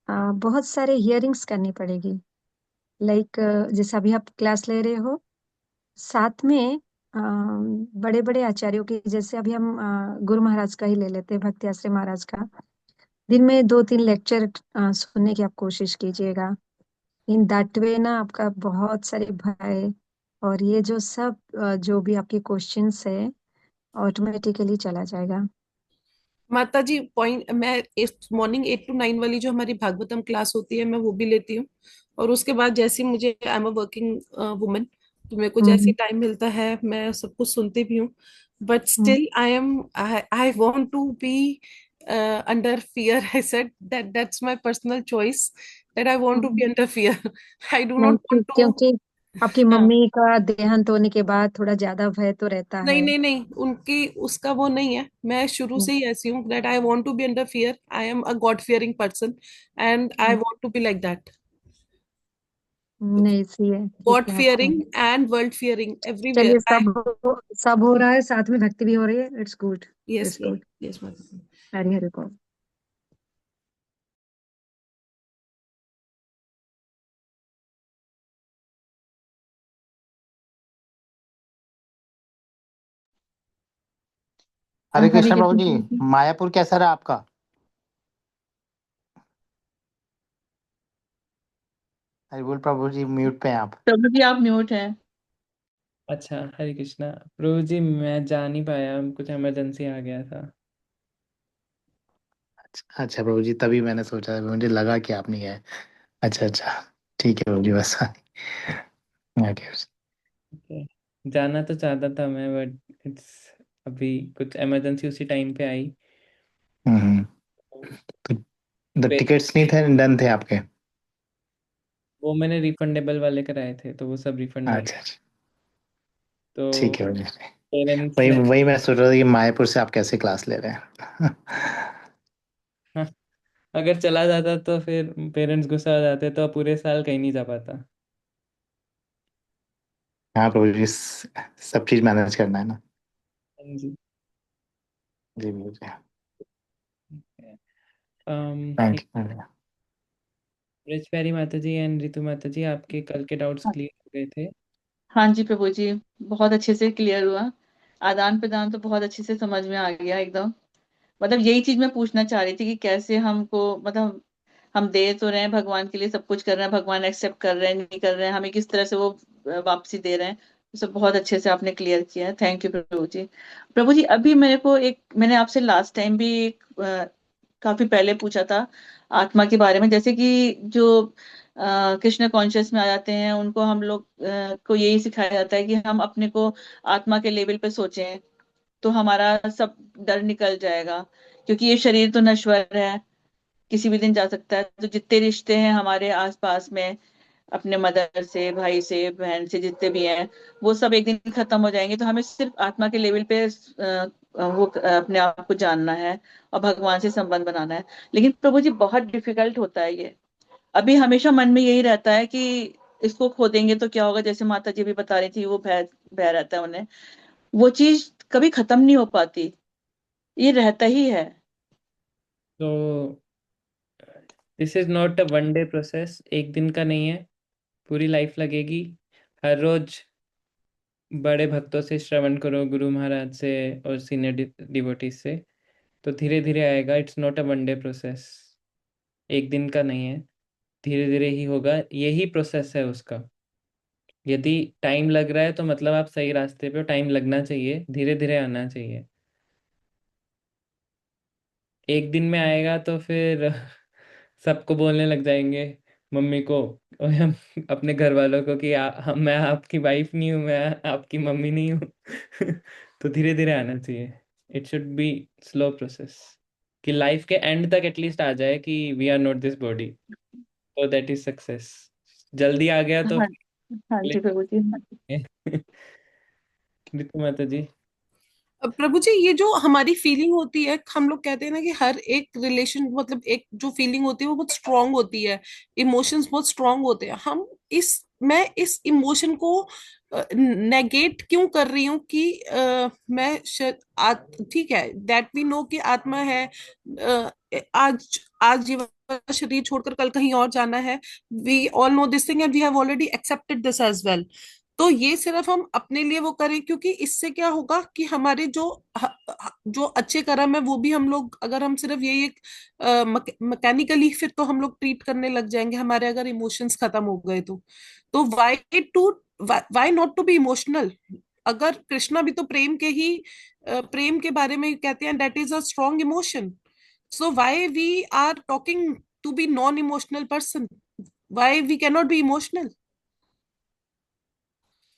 बहुत सारे हियरिंग्स करनी पड़ेगी। लाइक जैसे अभी आप क्लास ले रहे हो, साथ में बड़े बड़े आचार्यों की, जैसे अभी हम गुरु महाराज का ही ले लेते हैं, भक्ति आश्रय महाराज का। दिन में 2-3 लेक्चर सुनने की आप कोशिश कीजिएगा। इन दैट वे ना आपका बहुत सारे भय और ये जो सब जो भी आपके क्वेश्चंस है, ऑटोमेटिकली चला जाएगा।
माता जी पॉइंट, मैं इस मॉर्निंग 8 to 9 वाली जो हमारी भागवतम क्लास होती है मैं वो भी लेती हूँ, और उसके बाद जैसे ही मुझे, आई एम अ वर्किंग वुमन, तो मेरे को जैसे
हम्म
टाइम मिलता है मैं सब कुछ सुनती भी हूँ, but
hmm
still I want to be under fear. I said that that's my personal choice, that I want to
hmm.
Be under fear. I do
नहीं,
नॉट वांट टू।
क्योंकि आपकी मम्मी का देहांत होने के बाद थोड़ा ज्यादा भय तो रहता
नहीं
है।
नहीं नहीं, उनकी उसका वो नहीं है, मैं शुरू से ही ऐसी हूँ that I want to be under fear, I am a God fearing person and I
hmm,
want to be like that.
नहीं सही है, ठीक
गॉड
है आपका।
Fearing and world fearing everywhere
चलिए,
आई।
सब हो रहा है, साथ में भक्ति भी हो रही है। It's good.
Yes
it's
Lord,
good.
Yes mother.
Hari Hari बोल।
हरे
हरे
कृष्ण प्रभु
कृष्ण
जी।
प्रभु जी।
मायापुर कैसा रहा आपका? हरि बोल प्रभु जी, म्यूट पे हैं आप।
प्रभु जी आप म्यूट हैं।
अच्छा, हरे कृष्णा प्रभु जी, मैं जा नहीं पाया, कुछ इमरजेंसी आ गया था।
अच्छा अच्छा प्रभु जी, तभी मैंने सोचा, मुझे लगा कि आप नहीं गए। अच्छा अच्छा, ठीक है प्रभु जी, बस ओके।
Okay. जाना तो चाहता था मैं, बट इट्स अभी कुछ इमरजेंसी उसी टाइम पे आई।
हम्म। तो
पे-
टिकट्स नहीं थे, डन थे आपके?
वो मैंने रिफंडेबल वाले कराए थे, तो वो सब रिफंड हो गए।
अच्छा अच्छा,
तो
ठीक है प्रभु जी।
पेरेंट्स
वही
ने,
वही मैं सोच रहा था कि मायापुर से आप कैसे क्लास ले रहे हैं।
हाँ, अगर चला जाता तो फिर पेरेंट्स गुस्सा हो जाते, तो पूरे साल कहीं नहीं जा पाता।
हाँ प्रभु जी, सब चीज मैनेज करना है ना।
हाँ जी।
जी प्रभु जी। थैंक
ठीक।
यू।
ब्रिज प्यारी माता जी एंड रितु माता जी, आपके कल के डाउट्स क्लियर हो गए थे?
हाँ जी प्रभु जी, बहुत अच्छे से क्लियर हुआ। आदान प्रदान तो बहुत अच्छे से समझ में आ गया एकदम। मतलब यही चीज मैं पूछना चाह रही थी कि कैसे हमको, मतलब हम दे तो रहे हैं भगवान के लिए, सब कुछ कर रहे हैं, भगवान एक्सेप्ट कर रहे हैं नहीं कर रहे हैं, हमें किस तरह से वो वापसी दे रहे हैं। तो सब बहुत अच्छे से आपने क्लियर किया है, थैंक यू प्रभु जी। प्रभु जी अभी मेरे को एक, मैंने आपसे लास्ट टाइम भी एक काफी पहले पूछा था आत्मा के बारे में, जैसे कि जो कृष्ण कॉन्शियस में आ जाते हैं उनको हम लोग को यही सिखाया जाता है कि हम अपने को आत्मा के लेवल पे सोचें, तो हमारा सब डर निकल जाएगा, क्योंकि ये शरीर तो नश्वर है, किसी भी दिन जा सकता है। तो जितने रिश्ते हैं हमारे आसपास में, अपने मदर से, भाई से, बहन से, जितने भी हैं, वो सब एक दिन खत्म हो जाएंगे। तो हमें सिर्फ आत्मा के लेवल पे अपने आप को जानना है और भगवान से संबंध बनाना है। लेकिन प्रभु जी बहुत डिफिकल्ट होता है ये। अभी हमेशा मन में यही रहता है कि इसको खो देंगे तो क्या होगा, जैसे माता जी भी बता रही थी, वो भय भय रहता है उन्हें, वो चीज कभी खत्म नहीं हो पाती, ये रहता ही है।
तो this is not a one day process, एक दिन का नहीं है, पूरी लाइफ लगेगी। हर रोज बड़े भक्तों से श्रवण करो, गुरु महाराज से और सीनियर डिवोटीज से, तो धीरे धीरे आएगा। It's not a one day process, एक दिन का नहीं है, धीरे धीरे ही होगा, यही प्रोसेस है उसका। यदि टाइम लग रहा है तो मतलब आप सही रास्ते पे हो, टाइम लगना चाहिए, धीरे धीरे आना चाहिए। एक दिन में आएगा तो फिर सबको बोलने लग जाएंगे, मम्मी को और हम अपने घर वालों को कि मैं आपकी वाइफ नहीं हूँ, मैं आपकी मम्मी नहीं हूँ। तो धीरे धीरे आना चाहिए। It should be slow process, कि लाइफ के एंड तक एटलीस्ट आ जाए कि we are not this body, तो दैट इज सक्सेस। जल्दी आ गया तो
हाँ, हाँ जी प्रभु जी, हाँ जी। ऋतु माता जी।
प्रभु जी, ये जो हमारी फीलिंग होती है, हम लोग कहते हैं ना कि हर एक रिलेशन, मतलब एक जो फीलिंग होती है वो बहुत स्ट्रांग होती है, इमोशंस बहुत स्ट्रांग होते हैं। मैं इस इमोशन को नेगेट क्यों कर रही हूँ कि मैं शायद ठीक है, दैट वी नो कि आत्मा है, आज आज जीवन शरीर छोड़कर कल कहीं और जाना है। We all know this thing and we have already accepted this as well. तो ये सिर्फ हम अपने लिए वो करें, क्योंकि इससे क्या होगा कि हमारे जो अच्छे कर्म है वो भी हम लोग, अगर हम सिर्फ यही एक मैकेनिकली, फिर तो हम लोग ट्रीट करने लग जाएंगे, हमारे अगर इमोशंस खत्म हो गए तो why not to be emotional. अगर कृष्णा भी तो प्रेम के बारे में कहते हैं, that is a strong emotion. So why we are talking to be non emotional person, why we cannot be emotional,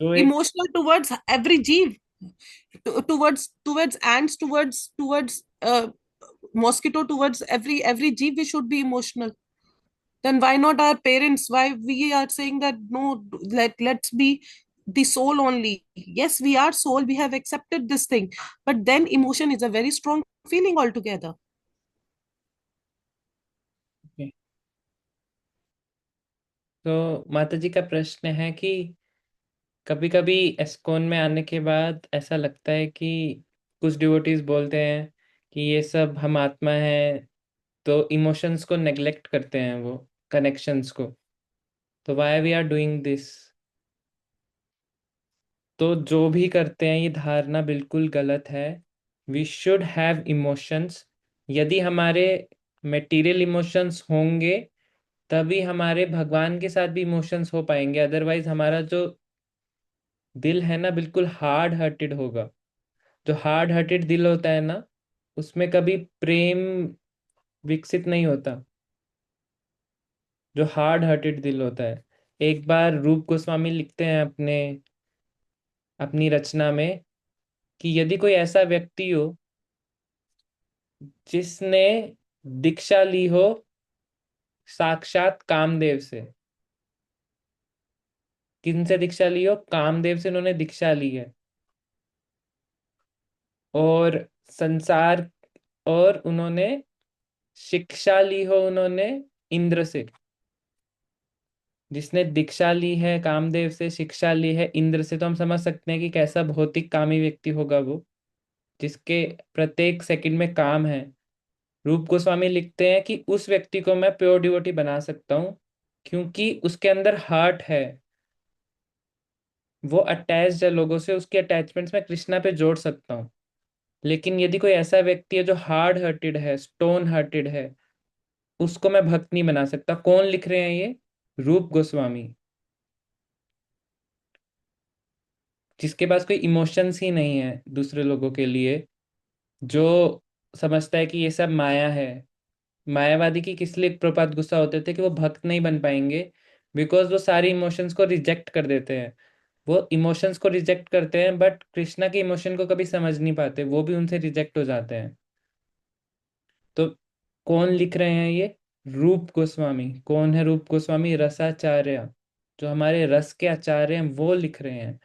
तो एक
emotional towards every jeev, towards ants, towards mosquito, towards every jeev we should be emotional. Then why not our parents? Why we are saying that no, let's be the soul only? Yes, we are soul, we have accepted this thing, but then emotion is a very strong feeling altogether.
तो माता जी का प्रश्न है कि कभी कभी एस्कॉन में आने के बाद ऐसा लगता है कि कुछ डिवोटीज बोलते हैं कि ये सब हम आत्मा हैं, तो इमोशंस को नेग्लेक्ट करते हैं, वो कनेक्शंस को। तो why we are doing this? तो जो भी करते हैं ये धारणा बिल्कुल गलत है। We should have emotions. यदि हमारे मेटीरियल इमोशंस होंगे तभी हमारे भगवान के साथ भी इमोशंस हो पाएंगे, अदरवाइज हमारा जो दिल है ना बिल्कुल हार्ड हार्टेड होगा। जो हार्ड हार्टेड दिल होता है ना, उसमें कभी प्रेम विकसित नहीं होता। जो हार्ड हार्टेड दिल होता है, एक बार रूप गोस्वामी लिखते हैं अपनी रचना में कि यदि कोई ऐसा व्यक्ति हो जिसने दीक्षा ली हो साक्षात कामदेव से। किनसे दीक्षा ली हो? कामदेव से उन्होंने दीक्षा ली है। और संसार, और उन्होंने शिक्षा ली हो उन्होंने इंद्र से। जिसने दीक्षा ली है कामदेव से, शिक्षा ली है इंद्र से, तो हम समझ सकते हैं कि कैसा भौतिक कामी व्यक्ति होगा वो, जिसके प्रत्येक सेकंड में काम है। रूप गोस्वामी लिखते हैं कि उस व्यक्ति को मैं प्योर डिवोटी बना सकता हूँ क्योंकि उसके अंदर हार्ट है, वो अटैच्ड है लोगों से, उसके अटैचमेंट्स में कृष्णा पे जोड़ सकता हूँ। लेकिन यदि कोई ऐसा व्यक्ति है जो हार्ड हार्टेड है, स्टोन हार्टेड है, उसको मैं भक्त नहीं बना सकता। कौन लिख रहे हैं ये? रूप गोस्वामी, जिसके पास कोई इमोशंस ही नहीं है दूसरे लोगों के लिए, जो समझता है कि ये सब माया है। मायावादी की किस लिए प्रपात गुस्सा होते थे कि वो भक्त नहीं बन पाएंगे, बिकॉज वो सारी इमोशंस को रिजेक्ट कर देते हैं। वो इमोशंस को रिजेक्ट करते हैं बट कृष्णा के इमोशन को कभी समझ नहीं पाते, वो भी उनसे रिजेक्ट हो जाते हैं। तो कौन लिख रहे हैं ये? रूप गोस्वामी। कौन है रूप गोस्वामी? रसाचार्य, जो हमारे रस के आचार्य हैं, वो लिख रहे हैं।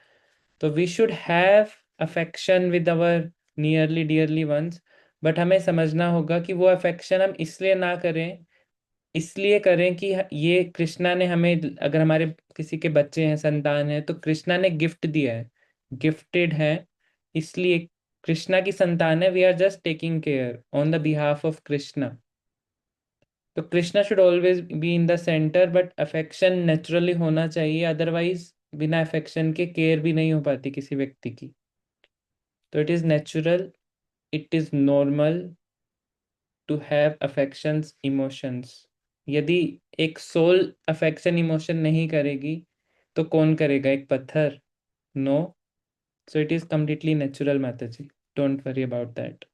तो we should have affection with our nearly dearly ones, but हमें समझना होगा कि वो अफेक्शन हम इसलिए ना करें, इसलिए करें कि ये कृष्णा ने हमें, अगर हमारे किसी के बच्चे हैं, संतान है, तो कृष्णा ने गिफ्ट दिया है, गिफ्टेड है, इसलिए कृष्णा की संतान है। We are just taking care on the behalf of Krishna. तो Krishna should always be in the centre, but affection naturally होना चाहिए, अदरवाइज बिना अफेक्शन के केयर भी नहीं हो पाती किसी व्यक्ति की। तो it is natural, it is normal to have affections, emotions. यदि एक सोल अफेक्शन इमोशन नहीं करेगी तो कौन करेगा? एक पत्थर? No. So it is completely natural माता जी, डोंट वरी अबाउट दैट।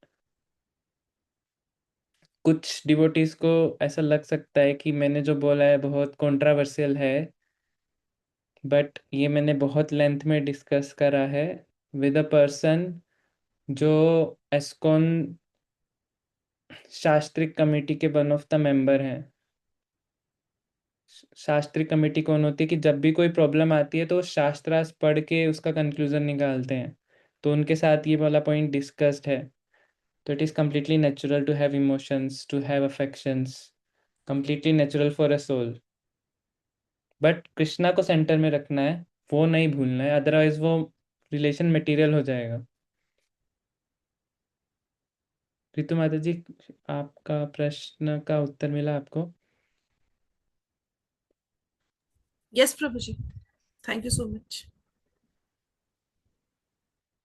कुछ डिवोटीज को ऐसा लग सकता है कि मैंने जो बोला है बहुत कंट्रोवर्शियल है, बट ये मैंने बहुत लेंथ में डिस्कस करा है विद अ पर्सन जो एस्कॉन शास्त्रिक कमेटी के वन ऑफ द मेंबर हैं। शास्त्रिक कमेटी कौन होती है कि जब भी कोई प्रॉब्लम आती है तो शास्त्रार्थ पढ़ के उसका कंक्लूजन निकालते हैं। तो उनके साथ ये वाला पॉइंट डिस्कस्ड है। तो it is completely natural to have emotions, to have affections, completely natural for a soul. But Krishna को सेंटर में रखना है, वो नहीं भूलना है, अदरवाइज वो रिलेशन मटेरियल हो जाएगा। रितु माता जी, आपका प्रश्न का उत्तर मिला आपको?
Yes Prabhu ji, thank you so much.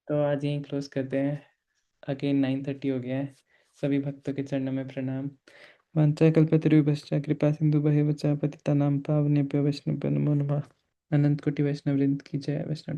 तो आज यहीं क्लोज करते हैं। अगेन 9:30 हो गया है। सभी भक्तों के चरणों में प्रणाम। वाञ्छाकल्पतरुभ्यश्च कृपा सिन्धुभ्येव च पतितानां पावनेभ्यो वैष्णवेभ्यो नमो नमः। अनंत कोटि वैष्णव वृंद की जय। वैष्णव